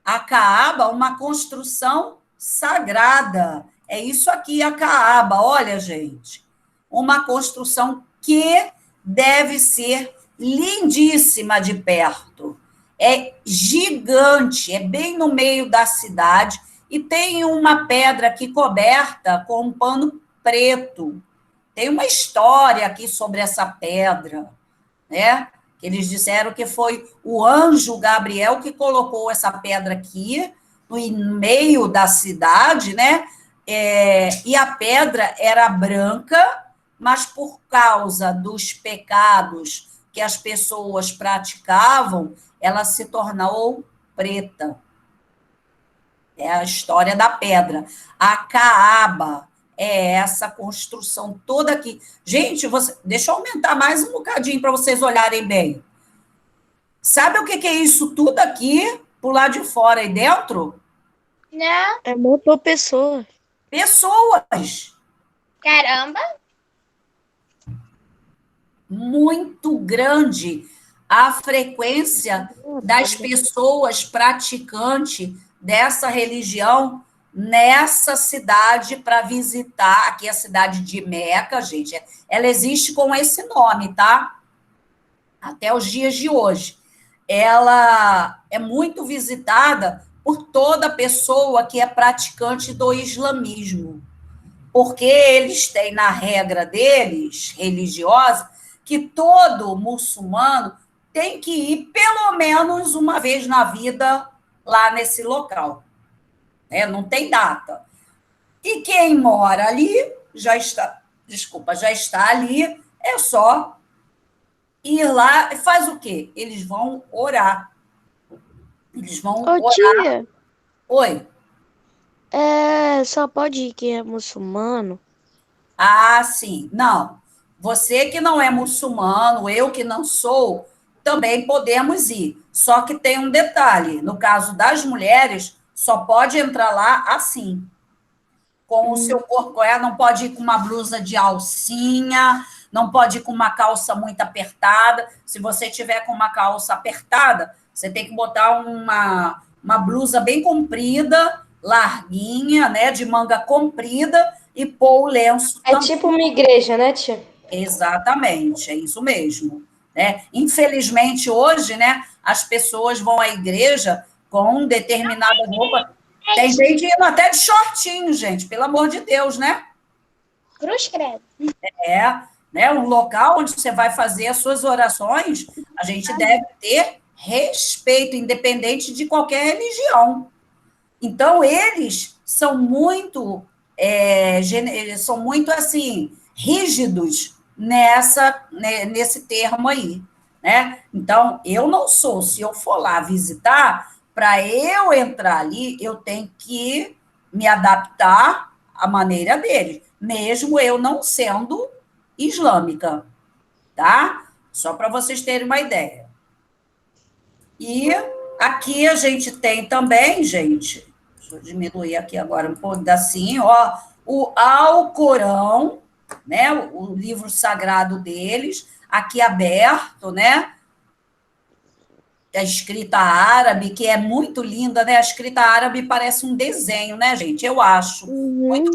A Caaba, uma construção sagrada. É isso aqui, a Caaba. Olha, gente. Uma construção que deve ser lindíssima de perto. É gigante, é bem no meio da cidade e tem uma pedra aqui coberta com um pano preto. Tem uma história aqui sobre essa pedra, né? Eles disseram que foi o anjo Gabriel que colocou essa pedra aqui no meio da cidade, né? E a pedra era branca, mas por causa dos pecados que as pessoas praticavam, ela se tornou preta. É a história da pedra. A Caaba é essa construção toda aqui. Gente, deixa eu aumentar mais um bocadinho para vocês olharem bem. Sabe o que é isso tudo aqui, por lá de fora e dentro? Não. É motor pessoa. Pessoas. Caramba. Muito grande a frequência das pessoas praticantes dessa religião nessa cidade para visitar, aqui a cidade de Meca, gente, ela existe com esse nome, tá? Até os dias de hoje. Ela é muito visitada por toda pessoa que é praticante do islamismo. porque eles têm na regra deles, religiosa, que todo muçulmano tem que ir pelo menos uma vez na vida lá nesse local. Né? Não tem data. E quem mora ali já está ali, é só ir lá e faz o quê? Eles vão orar. Eles vão Ô, orar. tia, Oi. só pode ir quem é muçulmano? Ah, sim. Não. Você que não é muçulmano, eu que não sou, também podemos ir. Só que tem um detalhe: no caso das mulheres, só pode entrar lá assim, com o seu corpo, não pode ir com uma blusa de alcinha, não pode ir com uma calça muito apertada. Se você tiver com uma calça apertada, você tem que botar uma blusa bem comprida, larguinha, né, de manga comprida, e pôr o lenço É também. tipo uma igreja, né, tia? Exatamente, é isso mesmo. Né? Infelizmente, hoje, né, as pessoas vão à igreja com determinada roupa. Tem gente indo até de shortinho, gente, pelo amor de Deus, né? Cruz credo. Né? Um local onde você vai fazer as suas orações, a gente deve ter respeito, independente de qualquer religião. Então, eles são muito, são muito assim, rígidos nesse termo aí. Né? Então, eu não sou, se eu for lá visitar, para eu entrar ali, eu tenho que me adaptar à maneira deles, mesmo eu não sendo islâmica, tá? Só para vocês terem uma ideia. E aqui a gente tem também, gente, deixa eu diminuir aqui agora um pedacinho, ó, o Alcorão, né, o livro sagrado deles, aqui aberto, né, a escrita árabe, que é muito linda, né, a escrita árabe parece um desenho, né, gente, eu acho.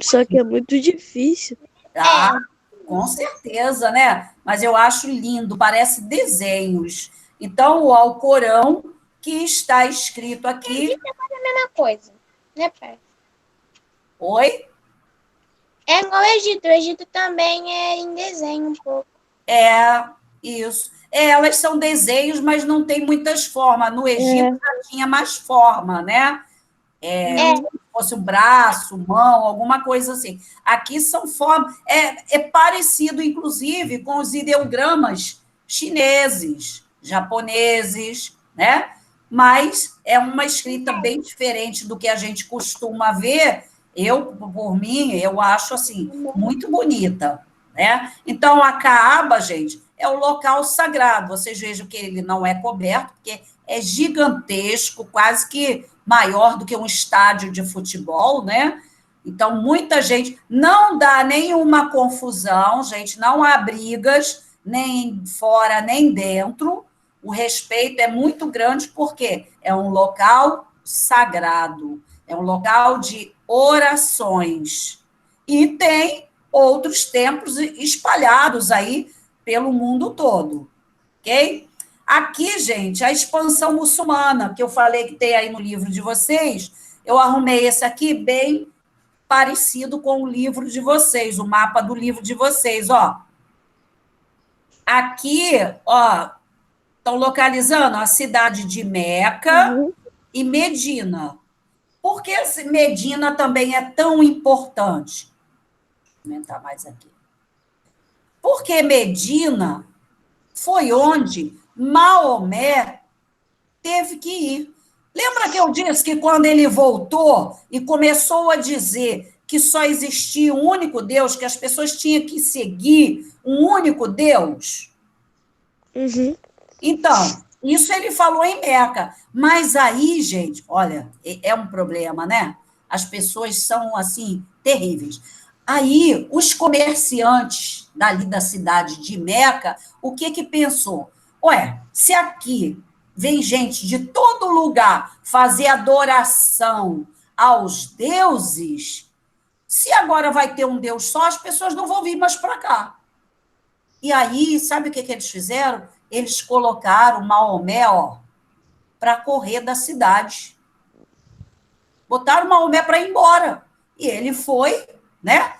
Só que é muito difícil. Ah, com certeza, né, mas eu acho lindo, parece desenhos. Então, o Alcorão, que está escrito aqui... É a mesma coisa, né, pai? Oi? É igual o Egito também é em desenho um pouco. Isso. Elas são desenhos, mas não tem muitas formas. No Egito já tinha mais forma, né? Se fosse um braço, mão, alguma coisa assim. Aqui são formas... É parecido, inclusive, com os ideogramas chineses, japoneses, né? Mas é uma escrita bem diferente do que a gente costuma ver. Por mim, eu acho, assim, muito bonita, né? Então, a Caaba, gente, é o local sagrado. Vocês vejam que ele não é coberto, porque é gigantesco, quase que maior do que um estádio de futebol, né? Então, muita gente... Não dá nenhuma confusão, gente, não há brigas, nem fora, nem dentro. O respeito é muito grande, porque é um local sagrado, é um local de orações. E tem outros templos espalhados aí pelo mundo todo, ok? Aqui, gente, a expansão muçulmana, que eu falei que tem aí no livro de vocês, eu arrumei esse aqui bem parecido com o livro de vocês, o mapa do livro de vocês, ó. Aqui, ó, estão localizando a cidade de Meca e Medina. Por que Medina também é tão importante? Vou aumentar mais aqui. Porque Medina foi onde Maomé teve que ir. Lembra que eu disse que quando ele voltou e começou a dizer que só existia um único Deus, que as pessoas tinham que seguir um único Deus? Então, isso ele falou em Meca. Mas aí, gente, olha, é um problema, né? As pessoas são, assim, terríveis. Aí, os comerciantes dali da cidade de Meca, o que pensou? Ué, se aqui vem gente de todo lugar fazer adoração aos deuses, se agora vai ter um Deus só, as pessoas não vão vir mais para cá. E aí, sabe o que eles fizeram? Eles colocaram Maomé, ó, para correr da cidade. Botaram Maomé para ir embora. E ele foi, né?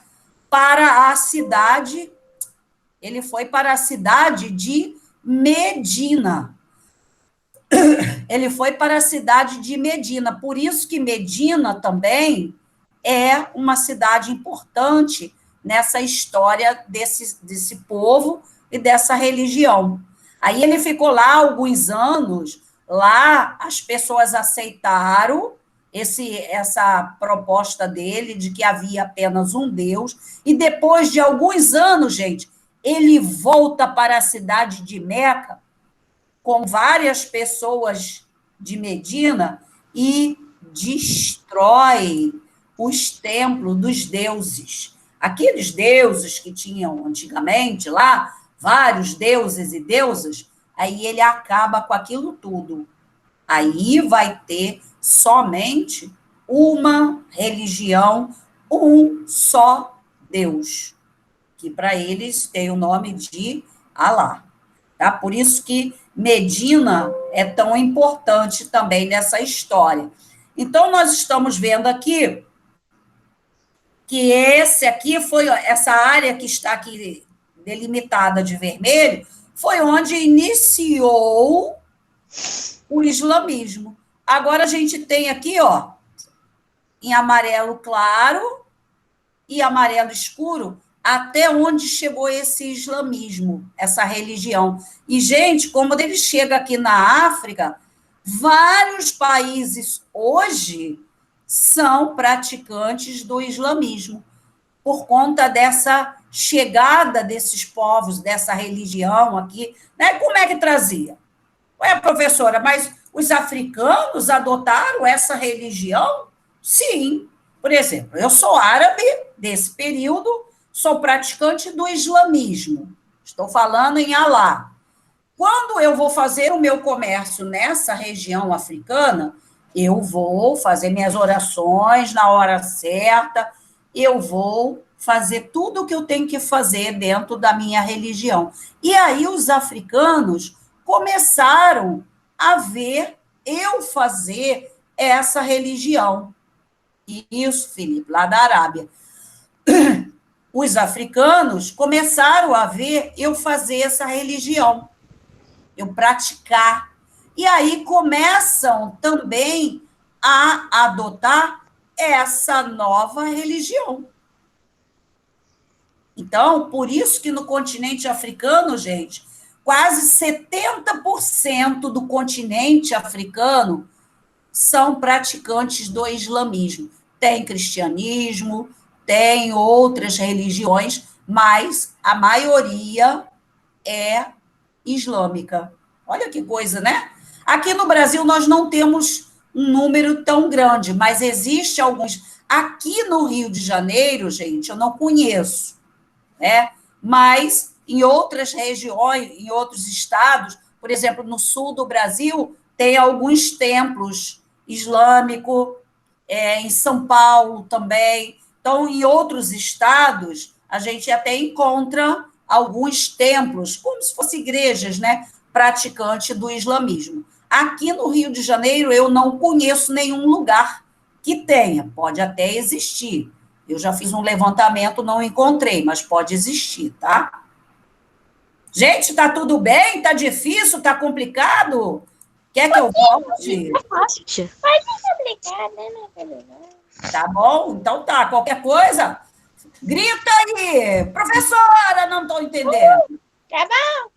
para a cidade, de Medina. Ele foi para a cidade de Medina. Por isso que Medina também é uma cidade importante nessa história desse povo e dessa religião. Aí ele ficou lá alguns anos, lá as pessoas aceitaram essa proposta dele de que havia apenas um Deus, e depois de alguns anos, gente, ele volta para a cidade de Meca com várias pessoas de Medina e destrói os templos dos deuses. Aqueles deuses que tinham antigamente lá, vários deuses e deusas, aí ele acaba com aquilo tudo. Aí vai ter somente uma religião, um só Deus, que para eles tem o nome de Alá. Tá? Por isso que Medina é tão importante também nessa história. Então, nós estamos vendo aqui que essa área que está aqui delimitada de vermelho, foi onde iniciou o islamismo. Agora a gente tem aqui, ó, em amarelo claro e amarelo escuro, até onde chegou esse islamismo, essa religião. E, gente, como ele chega aqui na África, vários países hoje são praticantes do islamismo, por conta dessa chegada desses povos, dessa religião aqui. Né? Como é que trazia? Ué, professora, mas os africanos adotaram essa religião? Sim. Por exemplo, eu sou árabe desse período, sou praticante do islamismo. Estou falando em Alá. Quando eu vou fazer o meu comércio nessa região africana, eu vou fazer minhas orações na hora certa, eu vou fazer tudo o que eu tenho que fazer dentro da minha religião. E aí os africanos começaram a ver eu fazer essa religião. Isso, Felipe, lá da Arábia. Os africanos começaram a ver eu fazer essa religião, eu praticar. E aí começam também a adotar essa nova religião. Então, por isso que no continente africano, gente, quase 70% do continente africano são praticantes do islamismo. Tem cristianismo, tem outras religiões, mas a maioria é islâmica. Olha que coisa, né? Aqui no Brasil nós não temos um número tão grande, mas existe alguns. Aqui no Rio de Janeiro, gente, eu não conheço, né? Mas em outras regiões, em outros estados, por exemplo, no sul do Brasil, tem alguns templos islâmicos, em São Paulo também. Então, em outros estados, a gente até encontra alguns templos, como se fossem igrejas, né, praticantes do islamismo. Aqui no Rio de Janeiro, eu não conheço nenhum lugar que tenha, pode até existir. Eu já fiz um levantamento, não encontrei, mas pode existir, tá? Gente, tá tudo bem? Tá difícil? Tá complicado? Quer que eu volte? É fácil, tia. Pode ser complicado, né, meu filho? Tá bom? Então tá. Qualquer coisa, grita aí. Professora, não estou entendendo. Tá bom.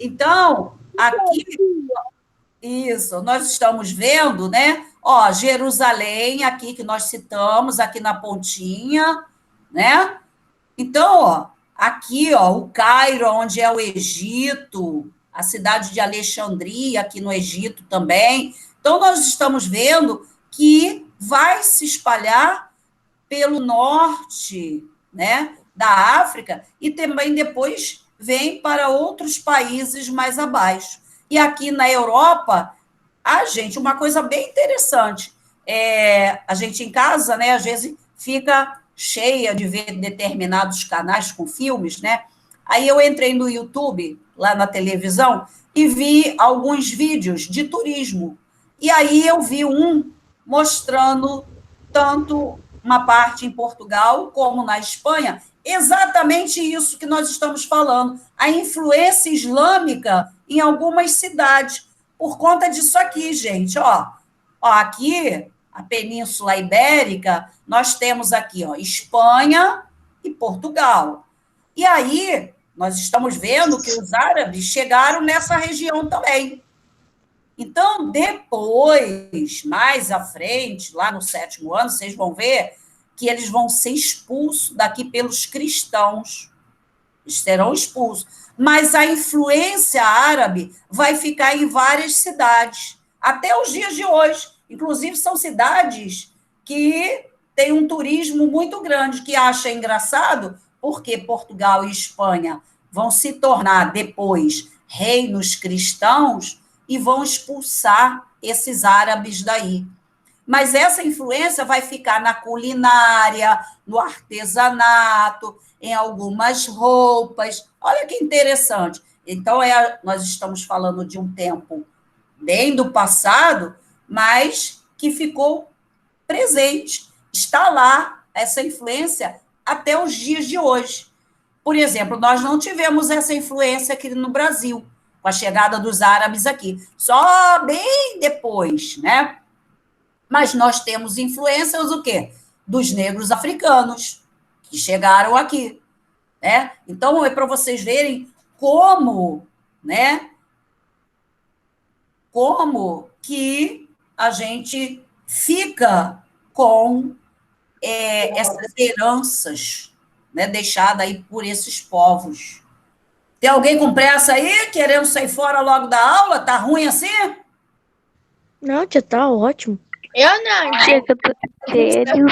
Então, aqui, isso, nós estamos vendo, né? Ó, Jerusalém, aqui que nós citamos, aqui na pontinha, né? Então, ó, aqui, ó, o Cairo, onde é o Egito, a cidade de Alexandria, aqui no Egito também. Então, nós estamos vendo que vai se espalhar pelo norte, né, da África, e também depois vem para outros países mais abaixo. E aqui na Europa, gente, uma coisa bem interessante, a gente em casa, né, às vezes fica cheia de ver determinados canais com filmes, né? Aí eu entrei no YouTube, lá na televisão, e vi alguns vídeos de turismo. E aí eu vi um mostrando tanto uma parte em Portugal, como na Espanha, exatamente isso que nós estamos falando, a influência islâmica em algumas cidades, por conta disso aqui, gente, ó. Ó, aqui, a Península Ibérica, nós temos aqui, ó, Espanha e Portugal. E aí, nós estamos vendo que os árabes chegaram nessa região também. Então, depois, mais à frente, lá no 7º ano, vocês vão ver que eles vão ser expulsos daqui pelos cristãos. Eles serão expulsos. Mas a influência árabe vai ficar em várias cidades, até os dias de hoje. Inclusive, são cidades que têm um turismo muito grande, que acha engraçado, porque Portugal e Espanha vão se tornar, depois, reinos cristãos e vão expulsar esses árabes daí. Mas essa influência vai ficar na culinária, no artesanato, em algumas roupas. Olha que interessante. Então, nós estamos falando de um tempo bem do passado, mas que ficou presente. Está lá essa influência até os dias de hoje. Por exemplo, nós não tivemos essa influência aqui no Brasil, com a chegada dos árabes aqui. Só bem depois, né? Mas nós temos influências o quê? Dos negros africanos, que chegaram aqui, né? Então, é para vocês verem como, né? Como que a gente fica com essas heranças, né, deixadas aí por esses povos. Tem alguém com pressa aí, querendo sair fora logo da aula? Tá ruim assim? Não, tia, tá ótimo. Eu não. Tia, que eu tô sério.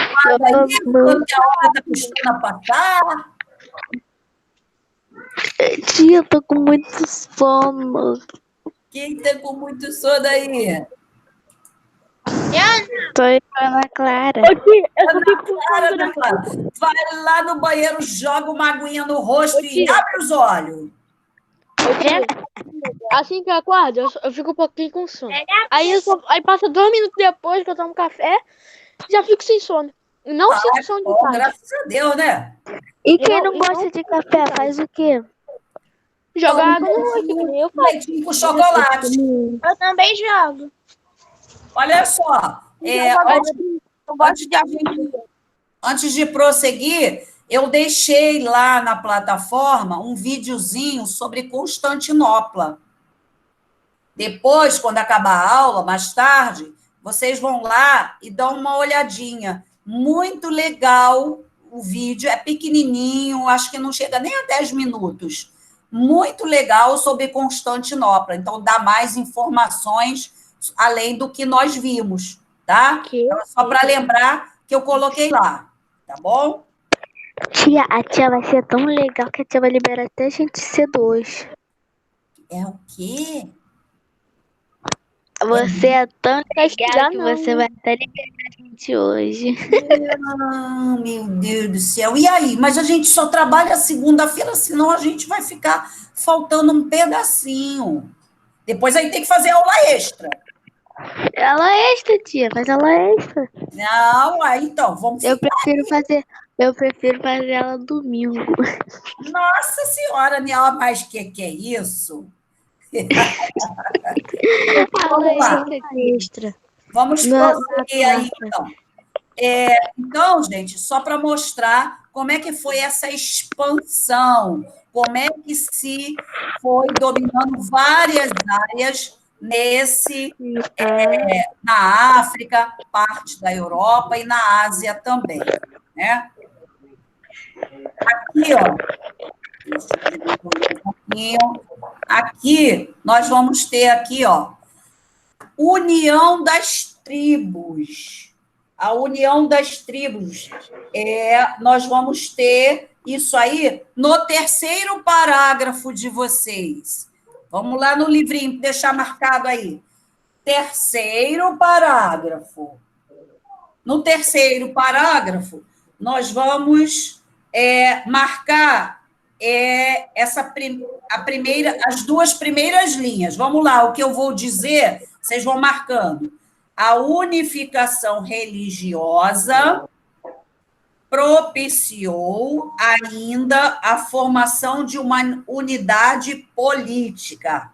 Quando que a hora tá custando a passar? Tia, eu tô com muito sono. Quem tá com muito sono aí? Tô aí com a Ana Clara. Ana Clara, vai lá no banheiro, joga uma aguinha no rosto e abre os olhos. Assim que eu acordo, eu fico um pouquinho com sono. Aí passa 2 minutos depois que eu tomo café, já fico sem sono. Não sinto sono de tarde. Graças a Deus, né? E quem não gosta de café, faz o quê? Jogar água no rosto, que nem eu faço. Leitinho com chocolate. Eu também jogo. Olha só, antes de prosseguir, eu deixei lá na plataforma um videozinho sobre Constantinopla. Depois, quando acabar a aula, mais tarde, vocês vão lá e dão uma olhadinha. Muito legal o vídeo, é pequenininho, acho que não chega nem a 10 minutos. Muito legal sobre Constantinopla. Então, dá mais informações além do que nós vimos, tá? Então, só para lembrar que eu coloquei lá, tá bom? Tia, a tia vai ser tão legal que a tia vai liberar até a gente cedo hoje. É o quê? Você é tão legal que não. você vai até liberar a gente hoje. Ah, meu Deus do céu. E aí? Mas a gente só trabalha segunda-feira, senão a gente vai ficar faltando um pedacinho. Depois aí tem que fazer aula extra. Ela é extra, tia, faz ela extra. Não, aí então, vamos... Eu prefiro fazer ela domingo. Nossa Senhora, Niela, mas que é isso? Vamos lá. Extra. Vamos prosseguir aí, então. Então, gente, só para mostrar como é que foi essa expansão, como é que se foi dominando várias áreas na África, parte da Europa e na Ásia também, né? Aqui, ó, deixa eu ver um pouquinho. Aqui, nós vamos ter aqui, ó, união das tribos. A união das tribos. Nós vamos ter isso aí no 3º parágrafo de vocês. Vamos lá no livrinho, deixar marcado aí. 3º parágrafo. No 3º parágrafo, nós vamos marcar as 2 primeiras linhas. Vamos lá, o que eu vou dizer, vocês vão marcando. A unificação religiosa propiciou ainda a formação de uma unidade política,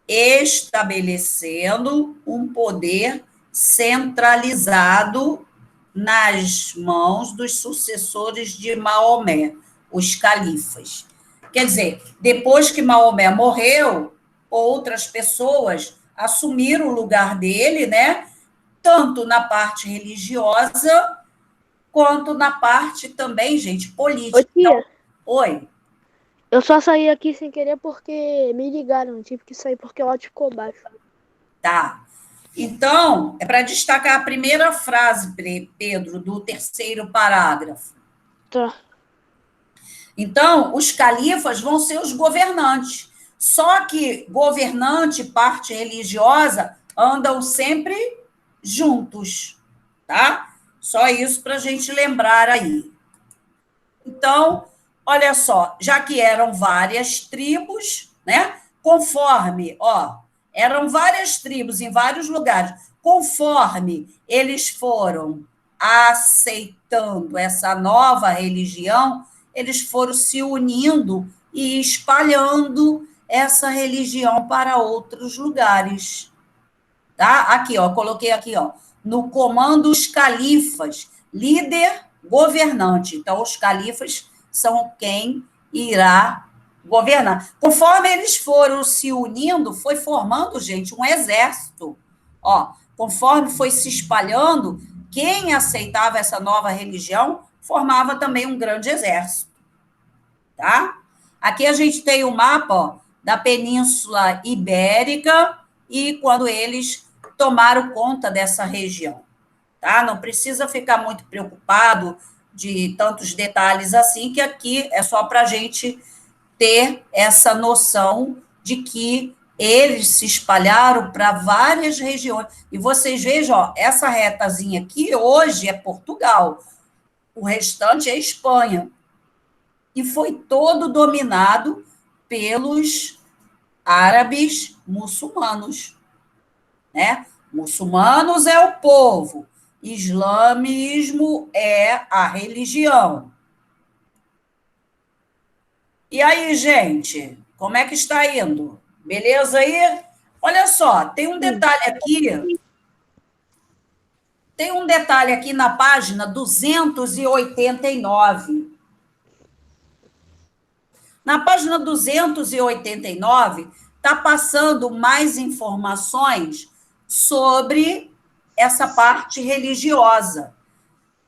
estabelecendo um poder centralizado nas mãos dos sucessores de Maomé, os califas. Quer dizer, depois que Maomé morreu, outras pessoas assumiram o lugar dele, né? Tanto na parte religiosa, quanto na parte também, gente, política. Ô, tia, Então, oi. eu só saí aqui sem querer porque me ligaram. Tive que sair porque o áudio ficou baixo. Tá. Então, é para destacar a primeira frase, Pedro, do terceiro parágrafo. Tá. Então, os califas vão ser os governantes. Só que governante e parte religiosa andam sempre juntos, tá? Só isso para a gente lembrar aí. Então, olha só, já que eram várias tribos, né? Conforme, eram várias tribos em vários lugares. Conforme eles foram aceitando essa nova religião, eles foram se unindo e espalhando essa religião para outros lugares. Tá? Aqui, coloquei aqui, no comando os califas, líder governante. Então, os califas são quem irá governar. Conforme eles foram se unindo, foi formando, gente, um exército. Conforme foi se espalhando, quem aceitava essa nova religião formava também um grande exército. Tá? Aqui a gente tem o mapa, da Península Ibérica e quando eles tomaram conta dessa região. Tá? Não precisa ficar muito preocupado de tantos detalhes assim, que aqui é só para a gente ter essa noção de que eles se espalharam para várias regiões. E vocês vejam, essa retazinha aqui hoje é Portugal, o restante é Espanha. E foi todo dominado pelos árabes muçulmanos, né? Muçulmanos é o povo, islamismo é a religião. E aí, gente, como é que está indo? Beleza aí? Olha só, tem um detalhe aqui. Tem um detalhe aqui na página 289. Na página 289, está passando mais informações sobre essa parte religiosa,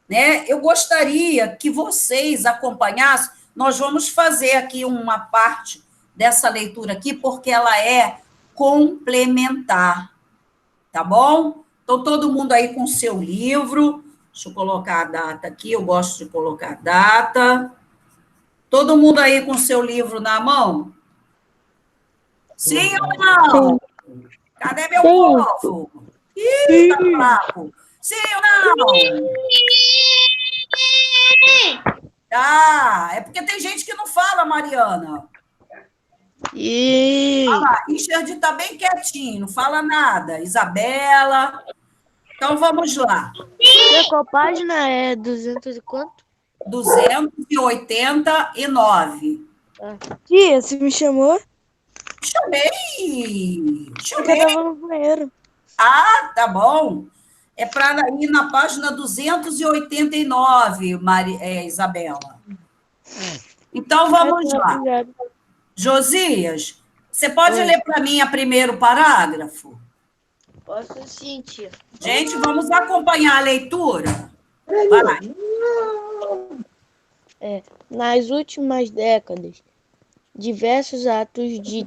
né? Eu gostaria que vocês acompanhassem. Nós vamos fazer aqui uma parte dessa leitura aqui, porque ela é complementar, tá bom? Então, todo mundo aí com o seu livro. Deixa eu colocar a data aqui, eu gosto de colocar a data. Todo mundo aí com o seu livro na mão? Sim ou não? Sim. Cadê meu povo? Ih, tá fraco. Sim ou não? Ah, é porque tem gente que não fala, Mariana. Olha lá, Richard está bem quietinho, não fala nada. Isabela. Então, vamos lá. Qual página é 200 e quanto? 289. Tia, você me chamou? Chamei. Eu tava no banheiro. Ah, tá bom. É para ir na página 289, Isabela. Então, vamos lá. Josias, você pode ler para mim o primeiro parágrafo? Posso sim, tia. Gente, vamos acompanhar a leitura? Vai. Nas últimas décadas, diversos atos de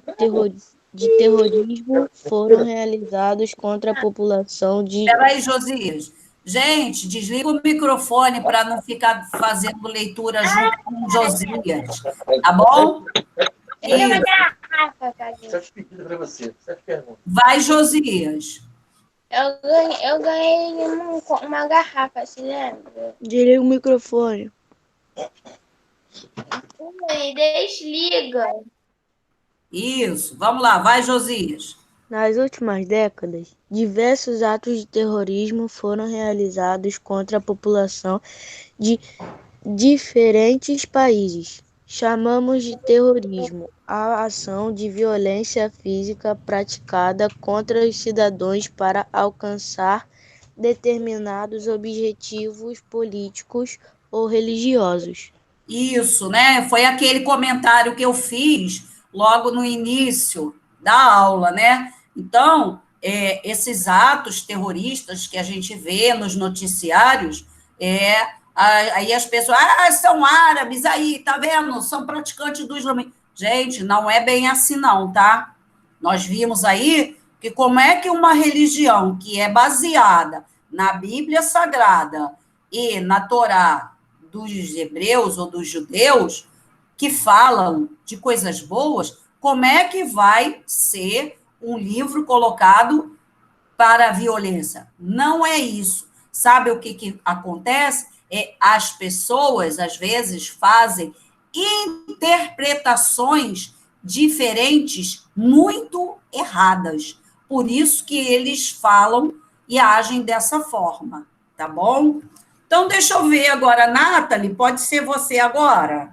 terrorismo foram realizados contra a população de... Espera aí, Josias. Gente, desliga o microfone para não ficar fazendo leitura junto com o Josias, tá bom? Vai, Josias. Eu ganhei uma garrafa, se lembra? Desliga o microfone. Desliga. Isso, vamos lá, vai, Josias. Nas últimas décadas, diversos atos de terrorismo foram realizados contra a população de diferentes países. Chamamos de terrorismo a ação de violência física praticada contra os cidadãos para alcançar determinados objetivos políticos ou religiosos. Isso, né? Foi aquele comentário que eu fiz logo no início da aula, né? Então, esses atos terroristas que a gente vê nos noticiários, aí as pessoas, são árabes, aí, tá vendo? São praticantes do islamismo. Gente, não é bem assim não, tá? Nós vimos aí que como é que uma religião que é baseada na Bíblia Sagrada e na Torá dos hebreus ou dos judeus, que falam de coisas boas, como é que vai ser um livro colocado para a violência? Não é isso. Sabe o que acontece? As pessoas, às vezes, fazem interpretações diferentes, muito erradas. Por isso que eles falam e agem dessa forma, tá bom? Então, deixa eu ver agora, Nathalie, pode ser você agora?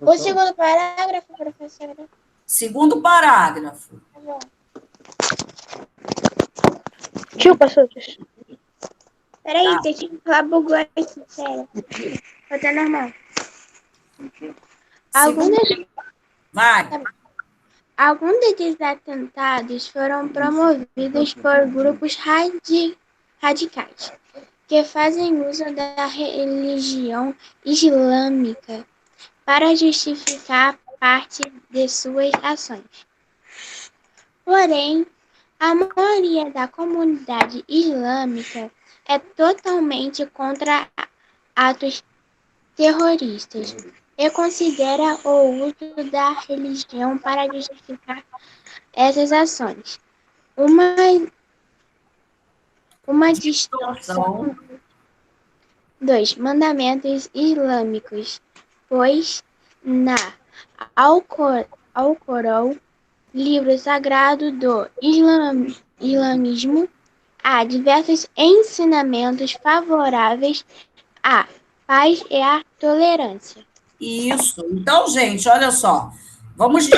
O segundo parágrafo, professora. Segundo parágrafo. Tá bom. Pastor. Peraí, Tá. deixa eu falar bugou aqui, sério. Tá normal. Vai. Alguns desses atentados foram promovidos por grupos radicais que fazem uso da religião islâmica para justificar parte de suas ações. Porém, a maioria da comunidade islâmica é totalmente contra atos terroristas e considera o uso da religião para justificar essas ações uma distorção dos mandamentos islâmicos, pois na Alcorão, livro sagrado do islamismo, há diversos ensinamentos favoráveis à paz e à tolerância. Isso. Então, gente, olha só. Vamos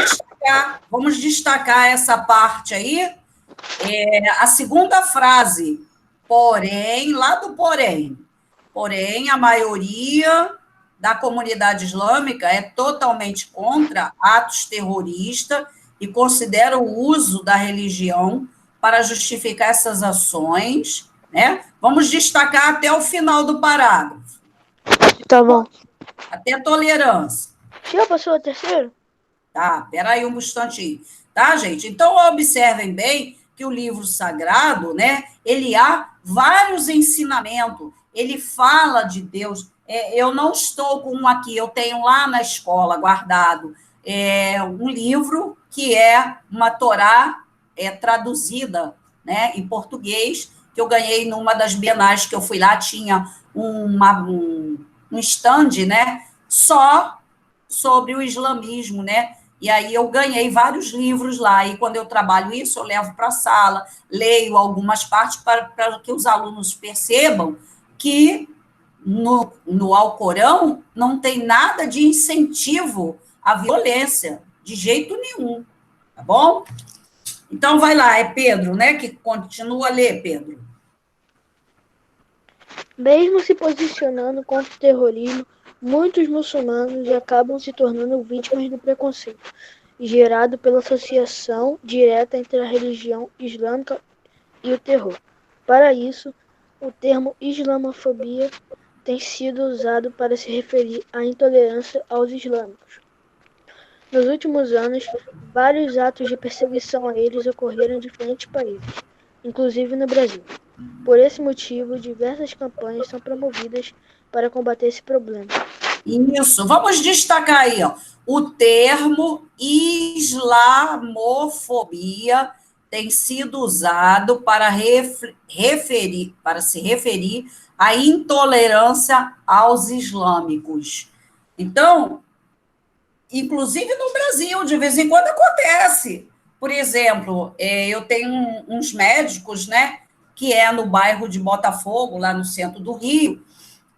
destacar essa parte aí. A segunda frase, porém, lá do porém. Porém, a maioria da comunidade islâmica é totalmente contra atos terroristas e considera o uso da religião para justificar essas ações, né? Vamos destacar até o final do parágrafo. Tá bom. Até tolerância. Já passou o terceiro? Tá, peraí um instantinho. Tá, gente? Então, observem bem que o livro sagrado, né, ele há vários ensinamentos. Ele fala de Deus. Eu não estou com um aqui, eu tenho lá na escola guardado um livro que é uma Torá traduzida, né, em português, que eu ganhei numa das bienais que eu fui lá, tinha um stand, né, só sobre o islamismo, né, e aí eu ganhei vários livros lá, e quando eu trabalho isso, eu levo para a sala, leio algumas partes para que os alunos percebam que no Alcorão não tem nada de incentivo à violência, de jeito nenhum, tá bom? Então, vai lá, é Pedro, né, que continua a ler, Pedro. Mesmo se posicionando contra o terrorismo, muitos muçulmanos acabam se tornando vítimas do preconceito, gerado pela associação direta entre a religião islâmica e o terror. Para isso, o termo islamofobia tem sido usado para se referir à intolerância aos islâmicos. Nos últimos anos, vários atos de perseguição a eles ocorreram em diferentes países, inclusive no Brasil. Por esse motivo, diversas campanhas são promovidas para combater esse problema. Isso, vamos destacar aí, ó. O termo islamofobia tem sido usado para se referir à intolerância aos islâmicos. Então, inclusive no Brasil, de vez em quando acontece, Por exemplo, eu tenho uns médicos, né, que é no bairro de Botafogo, lá no centro do Rio,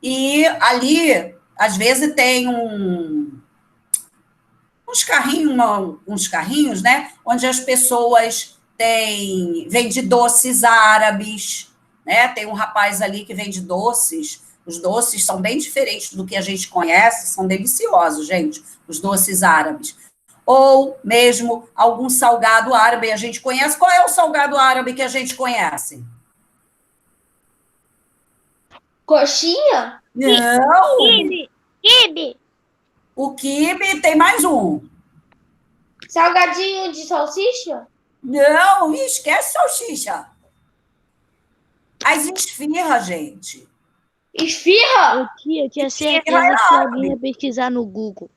e ali, às vezes, tem uns carrinhos, né, onde as pessoas vende doces árabes, né? Tem um rapaz ali que vende doces. Os doces são bem diferentes do que a gente conhece, são deliciosos, gente, os doces árabes. Ou mesmo algum salgado árabe a gente conhece. Qual é o salgado árabe que a gente conhece? Coxinha? Não! Kibe. O quibe tem mais um. Salgadinho de salsicha? Não, esquece salsicha. As esfirras, gente. Esfirra? Eu tinha certeza Esfirra é que alguém árabe. ia pesquisar no Google.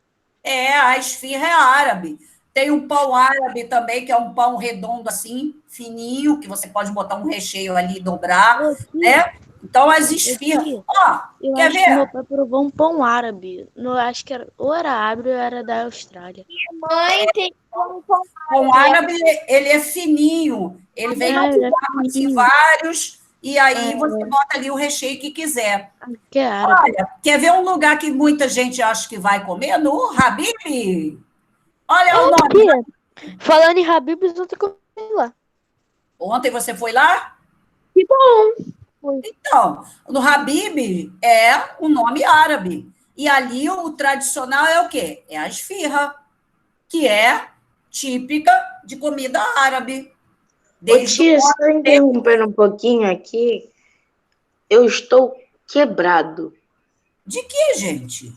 A esfirra é árabe. Tem um pão árabe também, que é um pão redondo assim, fininho, que você pode botar um recheio ali e dobrar, né? Então, as esfirras. Ó, Eu quer acho que meu ver? pai provou um pão árabe. Eu acho que ou era árabe ou era da Austrália. Mãe tem um Pão árabe, ele é fininho. Ele vem Ah, ele é com fininho. vários, e aí você bota ali o recheio que quiser. Que é árabe. Olha, quer ver um lugar que muita gente acha que vai comer? No Habib. Olha o nome. Tia, falando em Habib's, ontem eu comi lá. Ontem você foi lá? Que bom. Então, no Habib é um nome árabe. E ali o tradicional é o quê? É a esfirra, que é típica de comida árabe. Ô, tia, só interrompendo um pouquinho aqui, eu estou quebrado. De que, gente?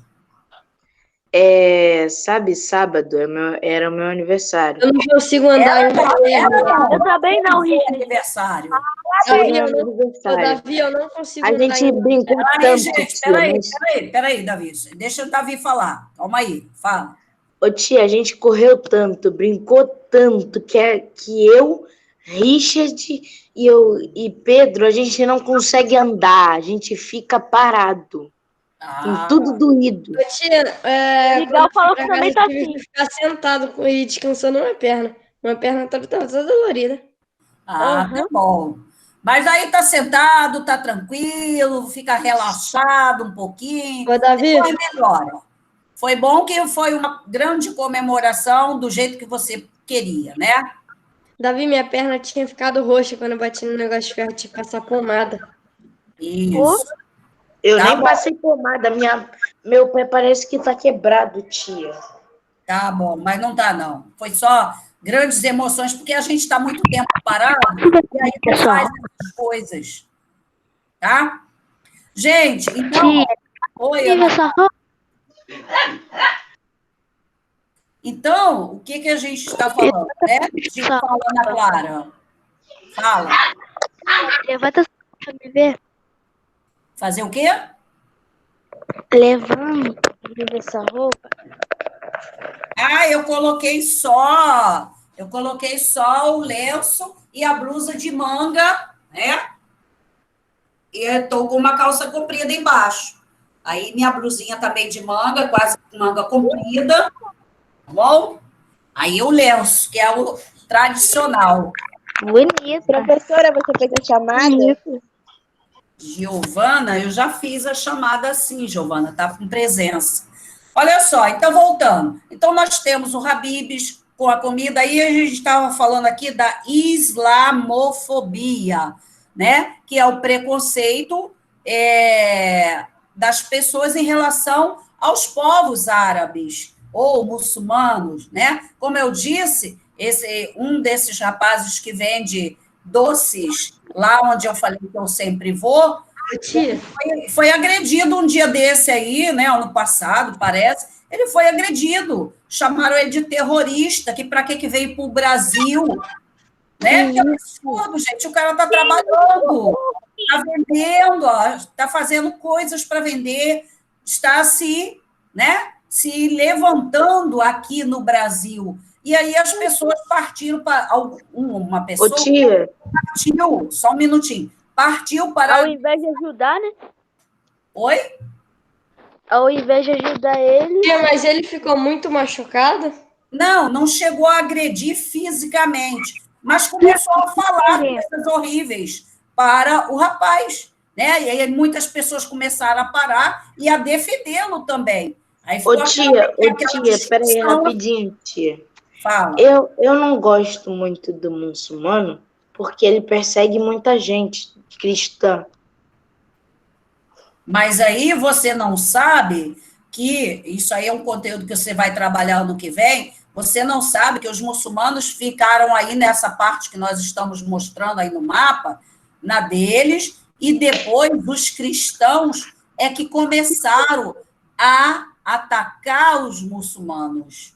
Sabe, sábado era o meu aniversário. Eu não consigo andar em Eu também não, Foi Richard. aniversário. Foi Davi, meu aniversário. Davi, eu não consigo A andar gente em brincou Peraí, tanto, gente, tia. peraí, Davi. Deixa o Davi falar. Calma aí, fala. Ô, tia, a gente correu tanto, brincou tanto, que eu, Richard e Pedro, a gente não consegue andar, a gente fica parado, com tudo doído. Ô, tia, Miguel quando eu fui falou pra que também casa, tá eu tive assim. que ficar sentado e descansando uma perna. Uma perna tava toda dolorida. Tá bom. Mas aí tá sentado, tá tranquilo, fica relaxado um pouquinho. Ô, Davi, Depois melhora. Foi bom que foi uma grande comemoração do jeito que você queria, né? Davi, minha perna tinha ficado roxa quando eu bati no negócio de ferro, tinha que passar pomada. Isso. Eu Tá nem bom. passei pomada, meu pé parece que tá quebrado, tia. Tá bom, mas não tá, não. Foi só grandes emoções, porque a gente está muito tempo parado e aí não faz essas coisas. Tá? Gente, então. Oi, Ana. Então, o que a gente está falando, né? De fala, Ana Clara. Fala. Levanta pra me ver. Fazer o quê? Levanta essa roupa. Eu coloquei só o lenço e a blusa de manga, né? E eu tô com uma calça comprida embaixo. Aí minha blusinha também de manga, quase manga comprida, tá bom? Aí o lenço, que é o tradicional. Bonito. Professora, você fez a chamada? Giovana, eu já fiz a chamada assim, Giovana, tá com presença. Olha só, então voltando. Então nós temos o Habib's com a comida, aí a gente estava falando aqui da islamofobia, né? Que é o preconceito das pessoas em relação aos povos árabes ou muçulmanos, né? Como eu disse, um desses rapazes que vende doces lá onde eu falei que eu sempre vou, Tia, foi agredido um dia desse aí, né? Ano passado, parece. Ele foi agredido. Chamaram ele de terrorista, que para que veio para o Brasil? Né? Que absurdo, gente. O cara está trabalhando, está vendendo, está fazendo coisas para vender, está se levantando aqui no Brasil. E aí as pessoas partiram para. Uma pessoa. Ô, tia. Partiu, só um minutinho. Partiu para. Ao invés de ajudar, né? Oi? Ao invés de ajudar ele. tia, mas ele ficou muito machucado? Não chegou a agredir fisicamente, mas começou a falar coisas horríveis para o rapaz, né? E aí muitas pessoas começaram a parar e a defendê-lo também. Aí ficou aquela peraí, discussão. rapidinho, tia. Fala. Eu não gosto muito do muçulmano porque ele persegue muita gente cristã. Mas aí você não sabe que isso aí é um conteúdo que você vai trabalhar ano que vem. Você não sabe que os muçulmanos ficaram aí nessa parte que nós estamos mostrando aí no mapa, na deles, e depois os cristãos é que começaram a atacar os muçulmanos.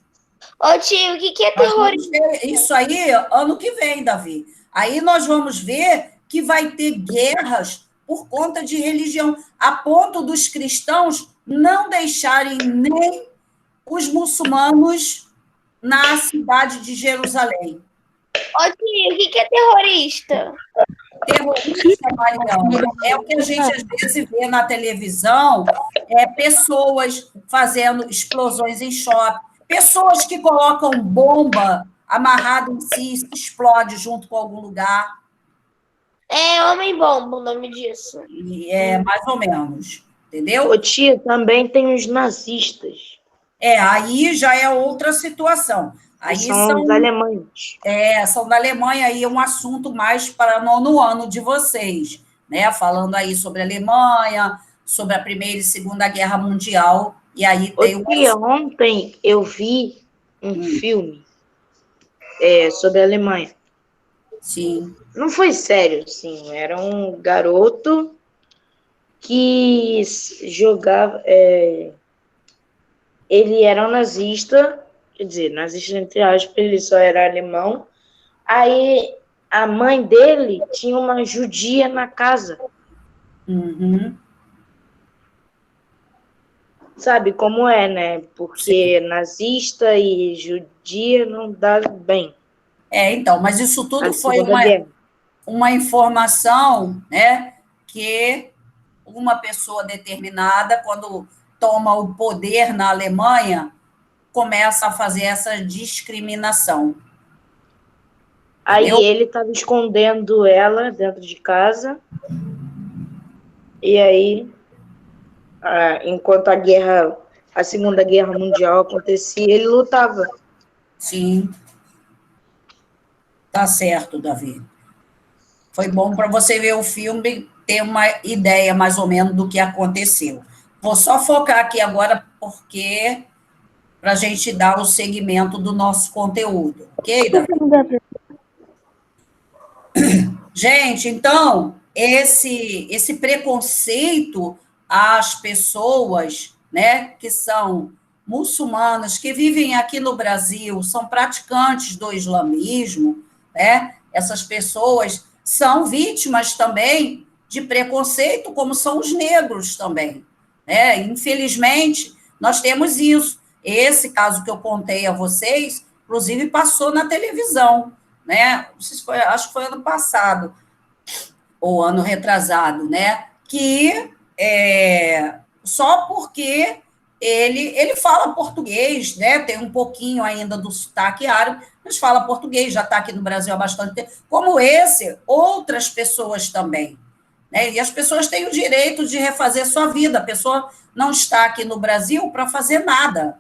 Ô, tio, o que é Nós vamos terrorismo? ver isso aí ano que vem, Davi. Aí nós vamos ver que vai ter guerras por conta de religião, a ponto dos cristãos não deixarem nem os muçulmanos na cidade de Jerusalém. Ô, tio, o que é terrorista? Terrorista, Mariana, é o que a gente às vezes vê na televisão, pessoas fazendo explosões em shopping, pessoas que colocam bomba amarrada em si, se explode junto com algum lugar. É homem-bomba o nome disso. E é mais ou menos, entendeu? Ô, tia, também tem os nazistas. Aí já é outra situação. Aí são os alemães. São da Alemanha, aí é um assunto mais para 9º ano de vocês, né? Falando aí sobre a Alemanha, sobre a Primeira e Segunda Guerra Mundial, e aí tem tia, ontem eu vi um filme sobre a Alemanha. Sim. Não foi sério, sim. Era um garoto que jogava... ele era um nazista, quer dizer, nazista entre aspas, ele só era alemão. Aí a mãe dele tinha uma judia na casa. Uhum. Sabe como é, né? Porque nazista e judia não dá bem. Então, mas isso tudo A foi Segunda Guerra. uma informação, né, que uma pessoa determinada, quando toma o poder na Alemanha, começa a fazer essa discriminação. Aí Entendeu? ele estava escondendo ela dentro de casa. E aí, enquanto a Segunda Guerra Mundial acontecia, ele lutava. Sim. Tá certo, Davi. Foi bom para você ver o filme, ter uma ideia mais ou menos do que aconteceu. Vou só focar aqui agora, porque para a gente dar o segmento do nosso conteúdo, ok, Davi? Gente, então, esse preconceito às pessoas, né, que são muçulmanas, que vivem aqui no Brasil, são praticantes do islamismo, né, essas pessoas são vítimas também de preconceito, como são os negros também, né? Infelizmente, nós temos isso. Esse caso que eu contei a vocês, inclusive, passou na televisão, né? Acho que foi ano passado, ou ano retrasado, né? Que só porque ele fala português, né? Tem um pouquinho ainda do sotaque árabe, mas fala português, já está aqui no Brasil há bastante tempo. Como esse, outras pessoas também, né? E as pessoas têm o direito de refazer sua vida. A pessoa não está aqui no Brasil para fazer nada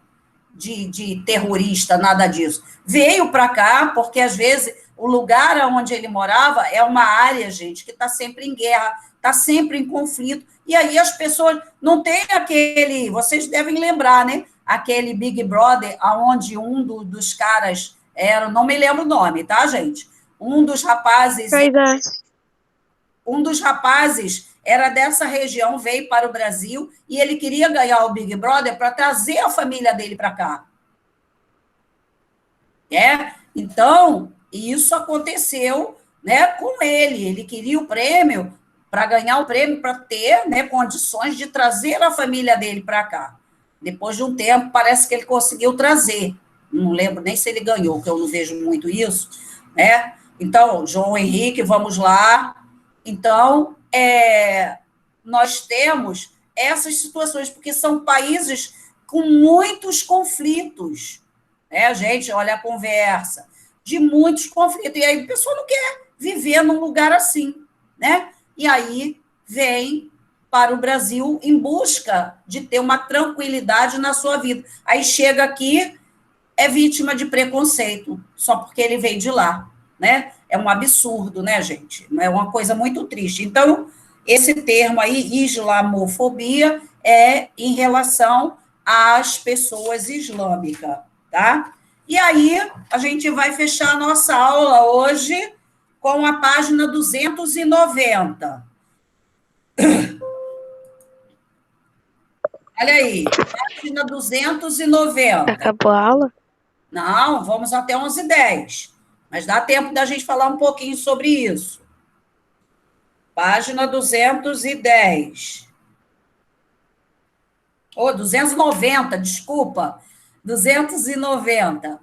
de terrorista, nada disso. Veio para cá porque, às vezes, o lugar onde ele morava é uma área, gente, que está sempre em guerra, está sempre em conflito, e aí as pessoas não têm aquele, vocês devem lembrar, né, aquele Big Brother, onde dos caras era, não me lembro o nome, tá, gente? Um dos rapazes era dessa região, veio para o Brasil, e ele queria ganhar o Big Brother para trazer a família dele para cá. Então, isso aconteceu, né, com ele. Ele queria o prêmio, para ganhar o prêmio, para ter, né, condições de trazer a família dele para cá. Depois de um tempo, parece que ele conseguiu trazer. Não lembro nem se ele ganhou, porque eu não vejo muito isso, né? Então, João Henrique, vamos lá. Então, nós temos essas situações, porque são países com muitos conflitos, né? A gente olha a conversa de muitos conflitos. E aí a pessoa não quer viver num lugar assim, né? E aí vem para o Brasil em busca de ter uma tranquilidade na sua vida. Aí chega aqui, é vítima de preconceito, só porque ele veio de lá, né? É um absurdo, né, gente? É uma coisa muito triste. Então, esse termo aí, islamofobia, é em relação às pessoas islâmicas, tá? E aí, a gente vai fechar a nossa aula hoje com a página 290. Olha aí, página 290. Acabou a aula? Não, vamos até 11h10. Mas dá tempo da gente falar um pouquinho sobre isso. Página 210. 290, desculpa. 290.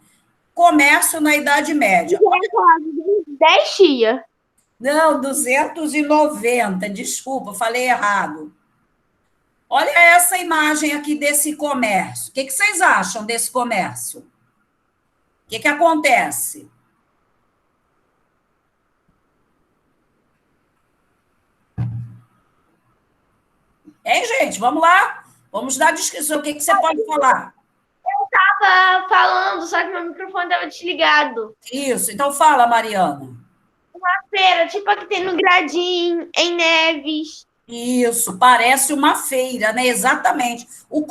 Comércio na Idade Média. 10 dias. Não, 290, desculpa, falei errado. Olha essa imagem aqui desse comércio. O que vocês acham desse comércio? O que acontece? Hein, gente? Vamos lá? Vamos dar a descrição. O que você pode falar? Tava falando, só que meu microfone estava desligado. Isso. Então fala, Mariana. Uma feira, tipo a que tem no Gradim, em Neves. Isso, parece uma feira, né? Exatamente. O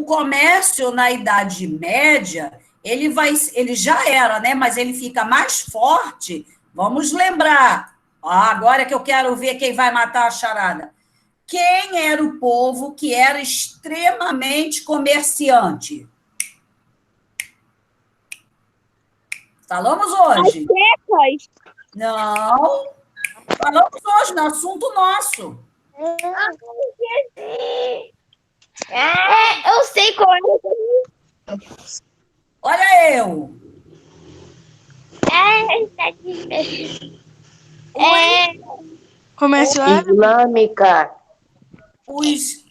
comércio na Idade Média, ele já era, né? Mas ele fica mais forte. Vamos lembrar. Agora que eu quero ver quem vai matar a charada. Quem era o povo que era extremamente comerciante? Falamos hoje. Secas. Não. Falamos hoje, no assunto nosso. Eu sei qual é. Olha eu. Comércio Islâmica. Os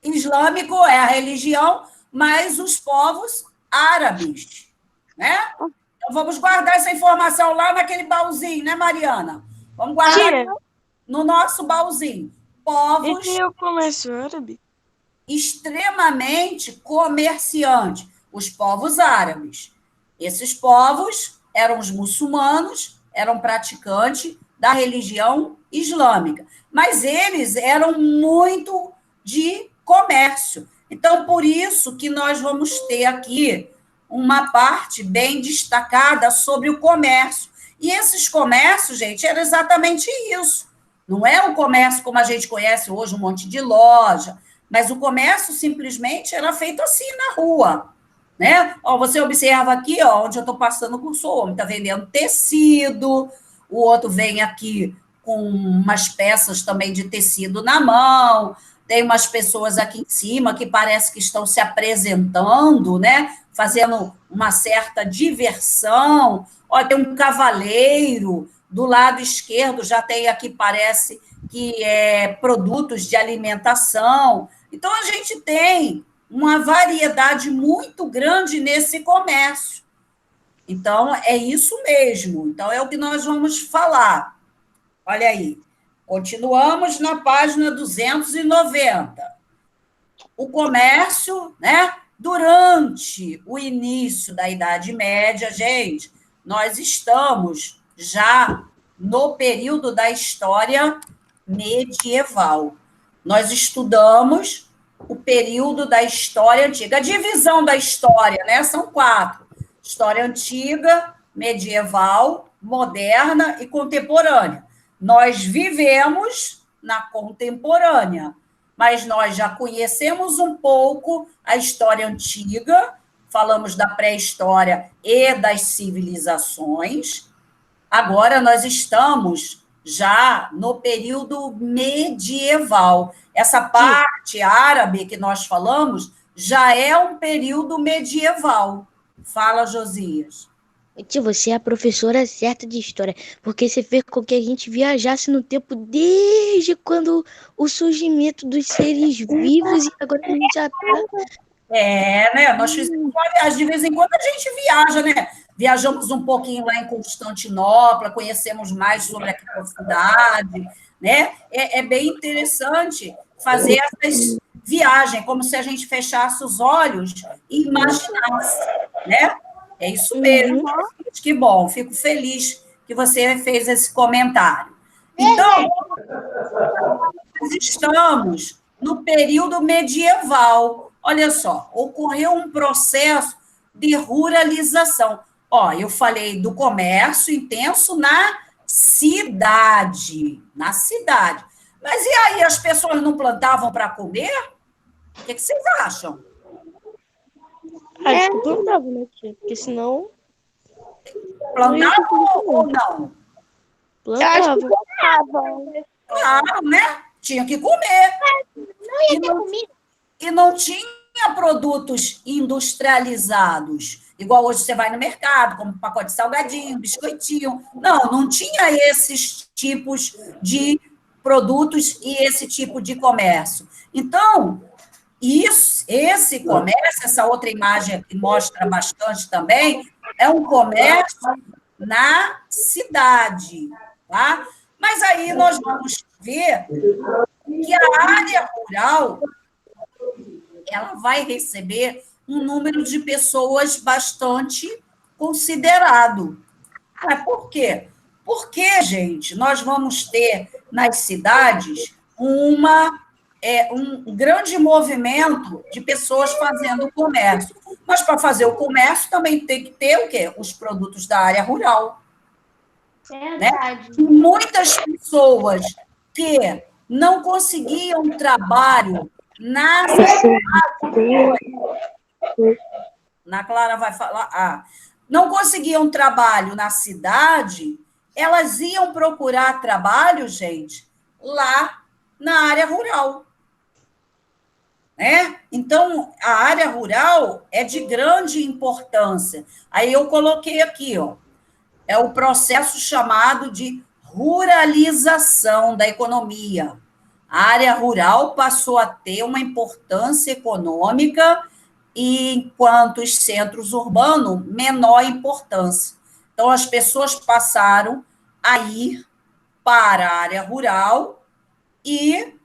islâmico é a religião, mas os povos árabes, né? Então, vamos guardar essa informação lá naquele baúzinho, né, Mariana? Vamos guardar no nosso baúzinho. Povos... Esse é o comércio árabe? Extremamente comerciante, os povos árabes. Esses povos eram os muçulmanos, eram praticantes da religião islâmica, mas eles eram muito de comércio. Então, por isso que nós vamos ter aqui uma parte bem destacada sobre o comércio. E esses comércios, gente, era exatamente isso. Não é o comércio como a gente conhece hoje, um monte de loja, mas o comércio simplesmente era feito assim na rua, né? Ó, você observa aqui, ó, onde eu estou passando com o seu homem, está vendendo tecido, o outro vem aqui com umas peças também de tecido na mão, tem umas pessoas aqui em cima que parece que estão se apresentando, né? Fazendo uma certa diversão. Ó, tem um cavaleiro, do lado esquerdo já tem aqui, parece que é produtos de alimentação. Então, a gente tem uma variedade muito grande nesse comércio. Então, é isso mesmo. Então, é o que nós vamos falar. Olha aí. Continuamos na página 290. O comércio, né? Durante o início da Idade Média, gente, nós estamos já no período da história medieval. Nós estudamos o período da história antiga. A divisão da história, né? São 4. História antiga, medieval, moderna e contemporânea. Nós vivemos na contemporânea, mas nós já conhecemos um pouco a história antiga, falamos da pré-história e das civilizações. Agora nós estamos já no período medieval. Essa parte árabe que nós falamos já é um período medieval. Fala, Josias. Tia, você é a professora certa de história, porque você fez com que a gente viajasse no tempo desde quando o surgimento dos seres vivos, e agora a gente já está Né? Nós fizemos uma viagem. De vez em quando a gente viaja, né? Viajamos um pouquinho lá em Constantinopla, conhecemos mais sobre aquela cidade, né? É bem interessante fazer essas viagens, como se a gente fechasse os olhos e imaginasse, né? É isso mesmo. Que bom, fico feliz que você fez esse comentário. Então, nós estamos no período medieval. Olha só, ocorreu um processo de ruralização. Ó, eu falei do comércio intenso na cidade, Mas e aí, as pessoas não plantavam para comer? O que vocês acham? Acho que plantava, né, tia? Porque senão Plantavam ou não? plantava. Claro, né? Tinha que comer. Não ia ter comida. E não tinha produtos industrializados, igual hoje você vai no mercado, como pacote de salgadinho, biscoitinho. Não tinha esses tipos de produtos e esse tipo de comércio. Então, esse comércio, essa outra imagem que mostra bastante também, é um comércio na cidade, tá? Mas aí nós vamos ver que a área rural ela vai receber um número de pessoas bastante considerado. Por quê? Porque, gente, nós vamos ter nas cidades um grande movimento de pessoas fazendo comércio. Mas para fazer o comércio também tem que ter o quê? Os produtos da área rural. Verdade. Né? Muitas pessoas que não conseguiam trabalho na Clara vai falar. Não conseguiam trabalho na cidade, elas iam procurar trabalho, gente, lá na área rural. Né? Então, a área rural é de grande importância. Aí eu coloquei aqui, ó, é o processo chamado de ruralização da economia. A área rural passou a ter uma importância econômica, enquanto os centros urbanos, menor importância. Então, as pessoas passaram a ir para a área rural e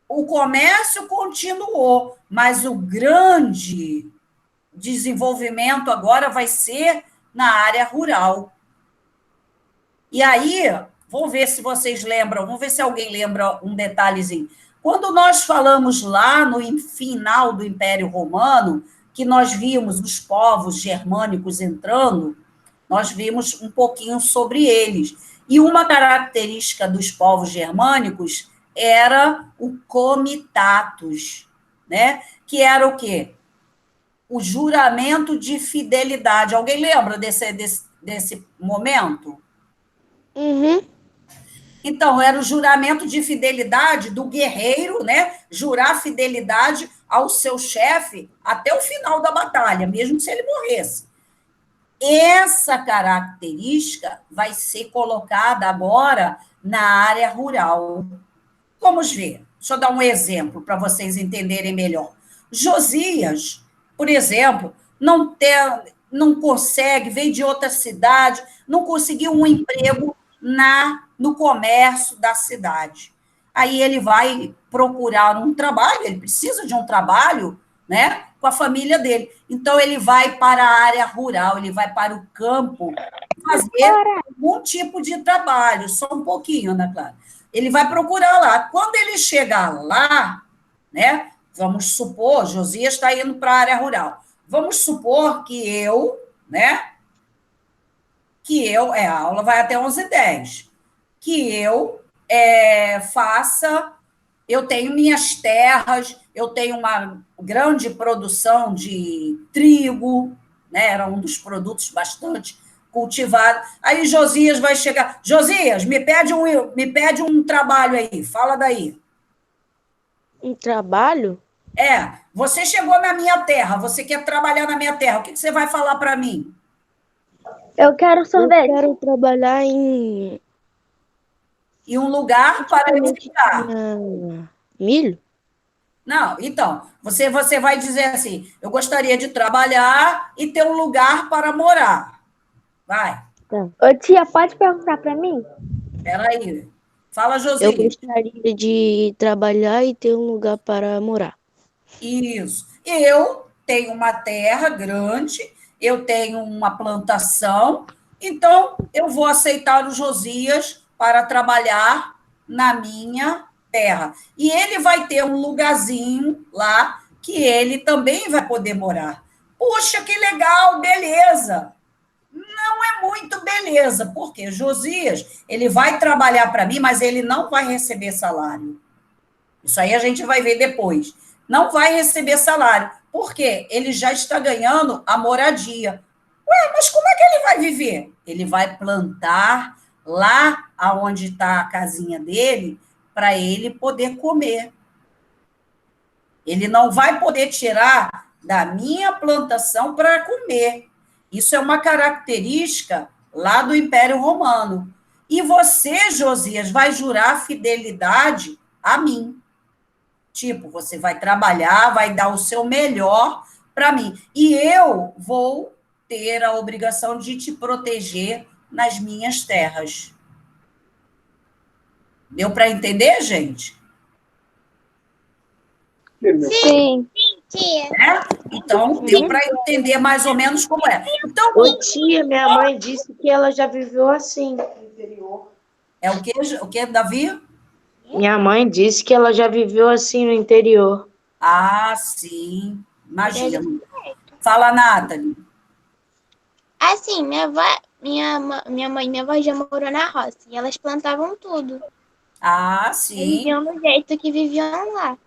o comércio continuou, mas o grande desenvolvimento agora vai ser na área rural. E aí, vou ver se vocês lembram, vamos ver se alguém lembra um detalhezinho. Quando nós falamos lá no final do Império Romano, que nós vimos os povos germânicos entrando, nós vimos um pouquinho sobre eles. E uma característica dos povos germânicos era o comitatus, né? Que era o quê? O juramento de fidelidade. Alguém lembra desse momento? Então, era o juramento de fidelidade do guerreiro, né? Jurar fidelidade ao seu chefe até o final da batalha, mesmo se ele morresse. Essa característica vai ser colocada agora na área rural. Vamos ver. Deixa eu dar um exemplo para vocês entenderem melhor. Josias, por exemplo, não consegue, veio de outra cidade, não conseguiu um emprego no comércio da cidade. Aí ele vai procurar um trabalho, ele precisa de um trabalho, né, com a família dele. Então, ele vai para a área rural, ele vai para o campo fazer algum tipo de trabalho, só um pouquinho, Ana Clara. Ele vai procurar lá. Quando ele chegar lá, né, vamos supor, Josias está indo para a área rural. Vamos supor que a aula vai até 11h10, que eu eu tenho minhas terras, eu tenho uma grande produção de trigo, né, era um dos produtos bastante cultivados. Aí Josias vai chegar, Josias, me pede um trabalho aí, fala daí. Um trabalho? Você chegou na minha terra, você quer trabalhar na minha terra, o que você vai falar para mim? Eu quero sorvete. Eu quero trabalhar em um lugar para eu ficar. milho? Não, então, você vai dizer assim, eu gostaria de trabalhar e ter um lugar para morar. Vai, Ô, tia, pode perguntar pra mim? espera aí. Fala, Eu Josias. gostaria de trabalhar e ter um lugar para morar. Isso. Eu tenho uma terra grande, eu tenho uma plantação, então eu vou aceitar o Josias para trabalhar na minha terra. E ele vai ter um lugarzinho lá que ele também vai poder morar. Puxa, que legal, beleza. Não é muito beleza, porque Josias, ele vai trabalhar para mim, mas ele não vai receber salário. Isso aí a gente vai ver depois. Não vai receber salário. Por quê? Ele já está ganhando a moradia. Ué, mas como é que ele vai viver? Ele vai plantar lá aonde está a casinha dele para ele poder comer. Ele não vai poder tirar da minha plantação para comer. Isso é uma característica lá do Império Romano. E você, Josias, vai jurar fidelidade a mim. Tipo, você vai trabalhar, vai dar o seu melhor para mim. E eu vou ter a obrigação de te proteger nas minhas terras. Deu para entender, gente? Sim. Tia. Então, deu para entender mais ou menos como é. Então, Ô, tia, minha mãe disse que ela já viveu assim. é o que, Davi? Minha mãe disse que ela já viveu assim no interior. Ah, sim. Imagina. Fala, Nathalie. Assim, minha mãe e minha avó já morou na roça e elas plantavam tudo. Ah, Eles sim. viviam do jeito que viviam lá.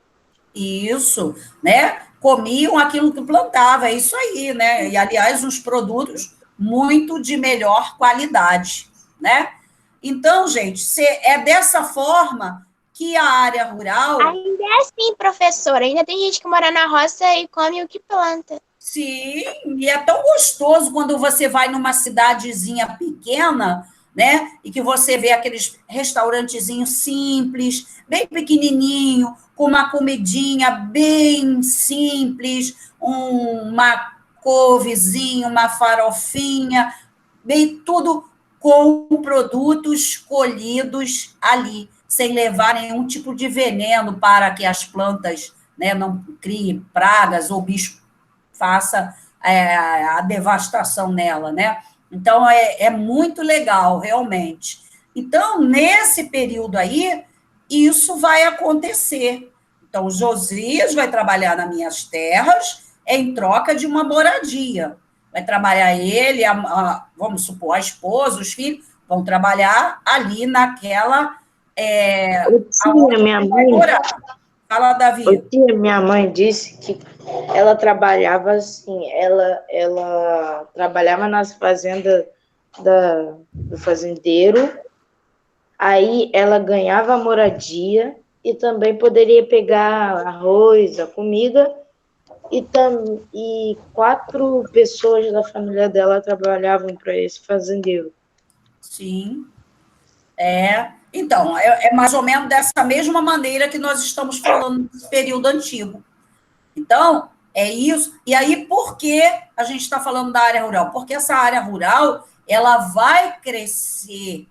Isso, né? Comiam aquilo que plantava, é isso aí, né? E, aliás, uns produtos muito de melhor qualidade, né? Então, gente, é dessa forma que a área rural, Ainda é assim, professora. Ainda tem gente que mora na roça e come o que planta. sim, e é tão gostoso quando você vai numa cidadezinha pequena, né? E que você vê aqueles restaurantezinhos simples, bem pequenininho, com uma comidinha bem simples, uma couvezinha, uma farofinha, bem tudo com produtos colhidos ali, sem levar nenhum tipo de veneno para que as plantas, né, não criem pragas ou bicho faça a devastação nela, né? Então, é muito legal, realmente. Então, nesse período aí, isso vai acontecer. Então, o Josias vai trabalhar nas minhas terras em troca de uma moradia. Vai trabalhar ele, vamos supor, a esposa, os filhos, vão trabalhar ali naquela... Ô, tia, minha mãe... Fala, Davi. Ô, tia, minha mãe disse que ela trabalhava assim, ela trabalhava nas fazendas do fazendeiro, aí ela ganhava a moradia e também poderia pegar arroz, a comida, e 4 pessoas da família dela trabalhavam para esse fazendeiro. Sim. Então, é mais ou menos dessa mesma maneira que nós estamos falando desse período antigo. Então, é isso. E aí, por que a gente está falando da área rural? Porque essa área rural, ela vai crescer,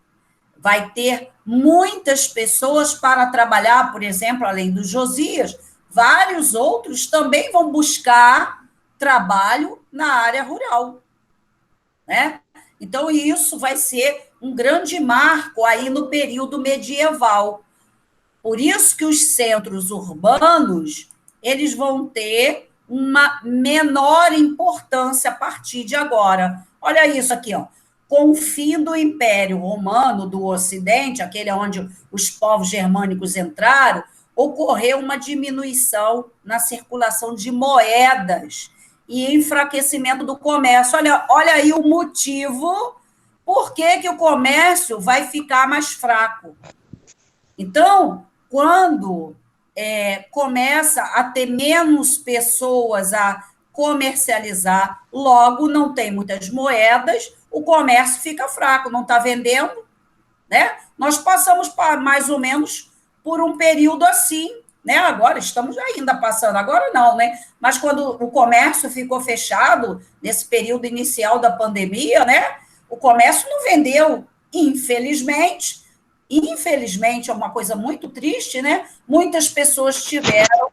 vai ter muitas pessoas para trabalhar, por exemplo, além do Josias, vários outros também vão buscar trabalho na área rural, né? Então, isso vai ser um grande marco aí no período medieval. Por isso que os centros urbanos, eles vão ter uma menor importância a partir de agora. Olha isso aqui, ó. Com o fim do Império Romano do Ocidente, aquele onde os povos germânicos entraram, ocorreu uma diminuição na circulação de moedas e enfraquecimento do comércio. Olha aí o motivo por que o comércio vai ficar mais fraco. Então, quando começa a ter menos pessoas a comercializar, logo não tem muitas moedas, o comércio fica fraco, não está vendendo, né? Nós passamos mais ou menos por um período assim né? Agora estamos ainda passando, agora não, né? Mas quando o comércio ficou fechado, nesse período inicial da pandemia, né? O comércio não vendeu, infelizmente. Infelizmente, é uma coisa muito triste, né? Muitas pessoas tiveram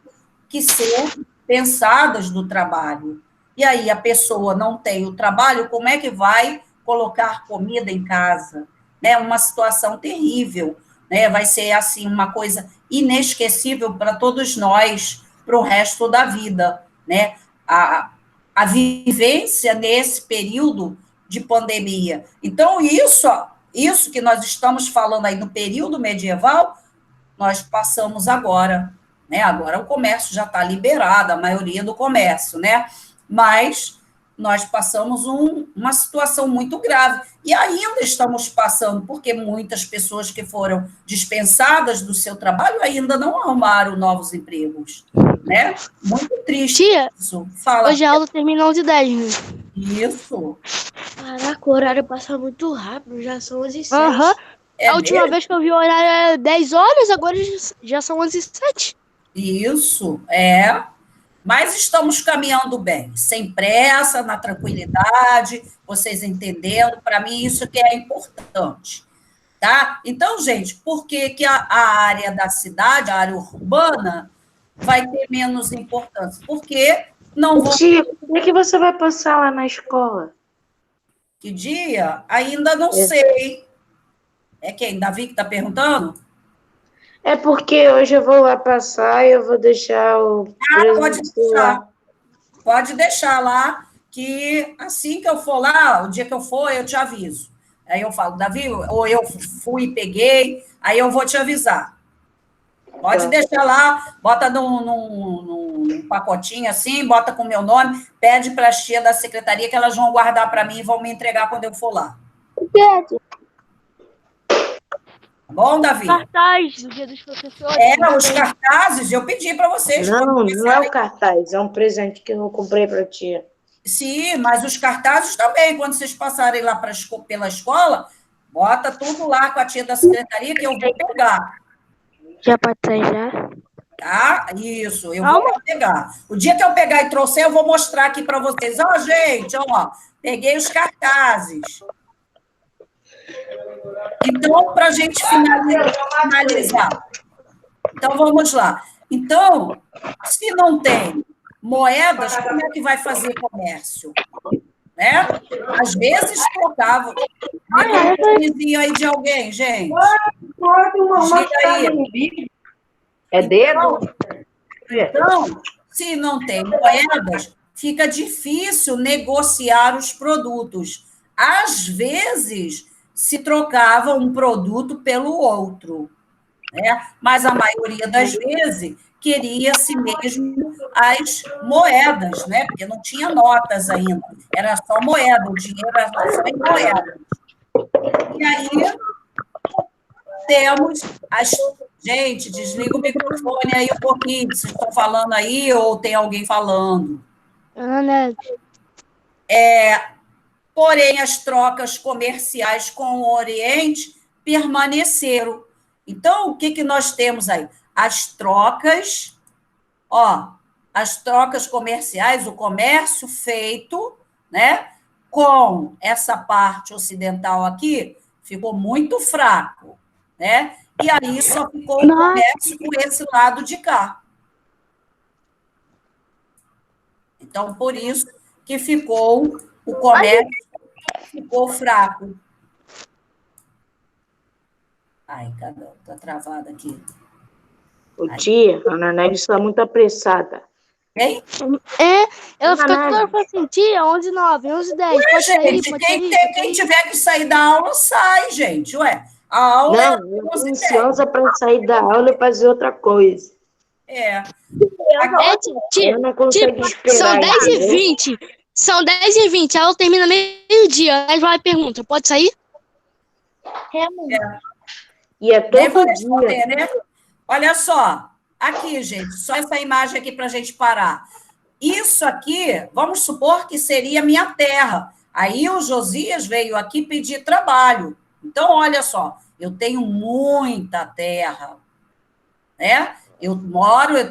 que ser pensadas do trabalho. E aí a pessoa não tem o trabalho, como é que vai colocar comida em casa? Né? Uma situação terrível, né? Vai ser assim uma coisa inesquecível para todos nós, para o resto da vida, né? A vivência nesse período de pandemia. Então, isso que nós estamos falando aí no período medieval, nós passamos agora, né? Agora o comércio já está liberado, a maioria do comércio, né? Mas nós passamos uma situação muito grave. E ainda estamos passando, porque muitas pessoas que foram dispensadas do seu trabalho ainda não arrumaram novos empregos, né? Muito triste Tia, isso. Fala. hoje a aula termina 11h10, né? Isso. Caraca, o horário passa muito rápido, já são 11h07. Aham. É A última mesmo? vez que eu vi o horário era 10 horas, agora já são 11h07. Isso, é. Mas estamos caminhando bem, sem pressa, na tranquilidade, vocês entendendo, para mim isso que é importante, tá? Então, gente, por que que a área da cidade, a área urbana, vai ter menos importância? Porque não vão... Tia, como é que você vai passar lá na escola? Que dia? Ainda não sei. É quem? Davi que está perguntando? É porque hoje eu vou lá passar e eu vou deixar o Pode deixar. Pode deixar lá, que assim que eu for lá, o dia que eu for, eu te aviso. Aí eu falo, Davi, ou eu fui e peguei, aí eu vou te avisar. Pode deixar lá, bota num pacotinho assim, bota com o meu nome, pede para as tias da secretaria que elas vão guardar para mim e vão me entregar quando eu for lá. Tá bom, Davi? Cartaz do Dia dos Professores. Os cartazes, eu pedi para vocês. Não é o cartaz, é um presente que eu comprei para tia. Sim, mas os cartazes também, quando vocês passarem lá pela escola, bota tudo lá com a tia da secretaria que eu vou pegar. Já pode sair já? Tá? Isso, eu vou pegar. O dia que eu pegar e trouxer, eu vou mostrar aqui para vocês. Ó, gente, ó, peguei os cartazes. Então, para a gente finalizar. Então, vamos lá. Então, se não tem moedas, como é que vai fazer comércio? Né? Às vezes trocava. Vizinho aí de alguém, gente. Diga aí. É dedo? Então, se não tem moedas, fica difícil negociar os produtos. Às vezes, se trocava um produto pelo outro, né? Mas a maioria das vezes queria-se mesmo as moedas, né? Porque não tinha notas ainda, era só moeda, o dinheiro era só em moedas. E aí temos as... Gente, desliga o microfone aí um pouquinho, vocês estão falando aí ou tem alguém falando? Porém, as trocas comerciais com o Oriente permaneceram. Então, o que nós temos aí? As trocas comerciais, o comércio feito, né, com essa parte ocidental aqui, ficou muito fraco, né? E aí só ficou o comércio com esse lado de cá. Então, por isso que ficou o comércio ficou fraco. Ai, cadê? Está travada aqui. Ô, tia, a Nanete está muito apressada. Hein? Ela fica toda hora falando assim, tia, 11h09, 11h10, pode sair, Gente, pode sair. quem tiver que sair da aula, sai, gente. Ué, a aula Não, eu estou ansiosa para sair da aula e fazer outra coisa. Tia, Eu não consigo esperar. são 10h20. São 10h20, a aula termina meio-dia. Aí vai e pergunta, pode sair? E é Nem vou todo responder, dia. né? Olha só, aqui, gente, só essa imagem aqui para a gente parar. Isso aqui, vamos supor que seria minha terra. Aí o Josias veio aqui pedir trabalho. Então, olha só, eu tenho muita terra, né? Eu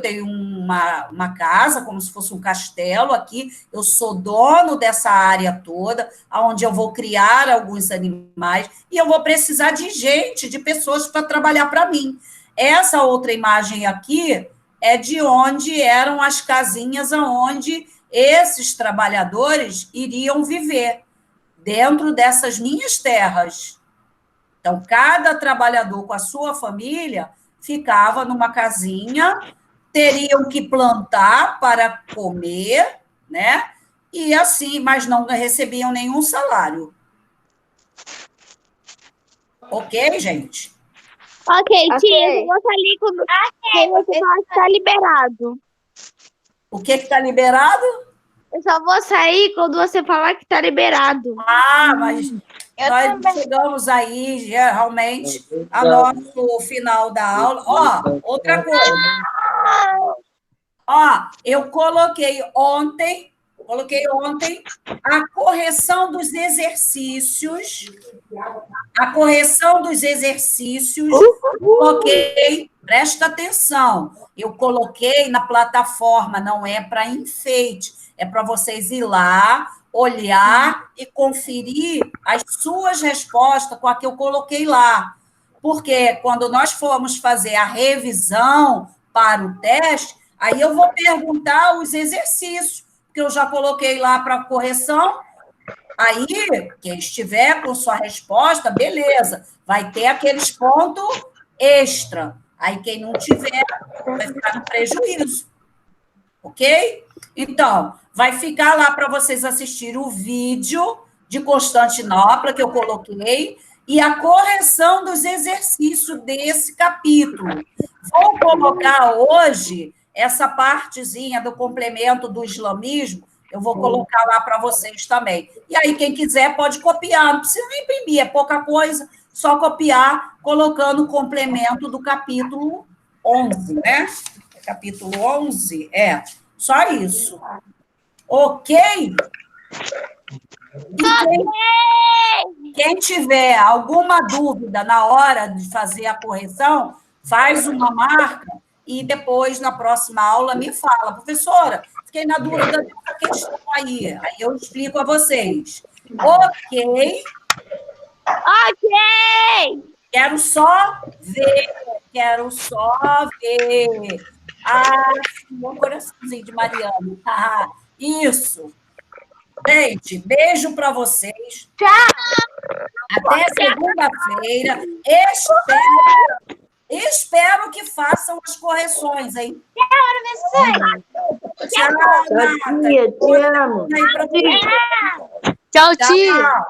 tenho uma casa, como se fosse um castelo aqui, eu sou dono dessa área toda, onde eu vou criar alguns animais, e eu vou precisar de gente, de pessoas para trabalhar para mim. Essa outra imagem aqui é de onde eram as casinhas onde esses trabalhadores iriam viver, dentro dessas minhas terras. Então, cada trabalhador com a sua família ficava numa casinha, teriam que plantar para comer, né? E assim, mas não recebiam nenhum salário. Ok, gente? Ok, tia, eu vou sair quando você falar que tá liberado. O que está liberado? Eu só vou sair quando você falar que tá liberado. Ah, mas nós chegamos aí, geralmente, ao nosso final da aula. Ó, outra coisa. Ó, eu coloquei ontem a correção dos exercícios. Coloquei, presta atenção, eu coloquei na plataforma, não é para enfeite, é para vocês ir lá, olhar e conferir as suas respostas com a que eu coloquei lá. Porque quando nós formos fazer a revisão para o teste, aí eu vou perguntar os exercícios, que eu já coloquei lá para correção. Aí, quem estiver com sua resposta, beleza, vai ter aqueles pontos extra. Aí, quem não tiver, vai ficar no prejuízo. Ok? Então, vai ficar lá para vocês assistirem o vídeo de Constantinopla, que eu coloquei, e a correção dos exercícios desse capítulo. Vou colocar hoje essa partezinha do complemento do islamismo, eu vou colocar lá para vocês também. E aí, quem quiser pode copiar, não precisa nem imprimir, é pouca coisa, só copiar, colocando o complemento do capítulo 11, né? Capítulo 11, só isso. Ok? E quem tiver alguma dúvida na hora de fazer a correção, faz uma marca e depois, na próxima aula, me fala. Professora, fiquei na dúvida dessa questão aí. Aí eu explico a vocês. Ok? Ok! Quero só ver. Ah, meu coraçãozinho de Mariana. Ah, isso. Gente, beijo para vocês. Tchau! Até segunda-feira. Espero que façam as correções, hein? Tchau, Nata. Tia, te amo. Tchau, tia.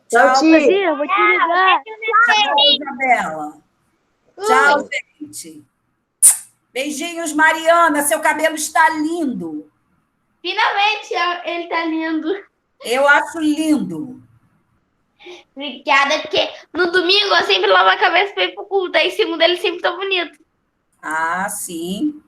Tchau, tia. Eu vou te ligar. Tchau, Isabela. Tchau, gente. Beijinhos, Mariana. Seu cabelo está lindo. Finalmente, ele tá lindo. Eu acho lindo. Obrigada, porque no domingo eu sempre lavo a cabeça para ir pro culto. Aí segunda ele sempre tá bonito. Ah, sim.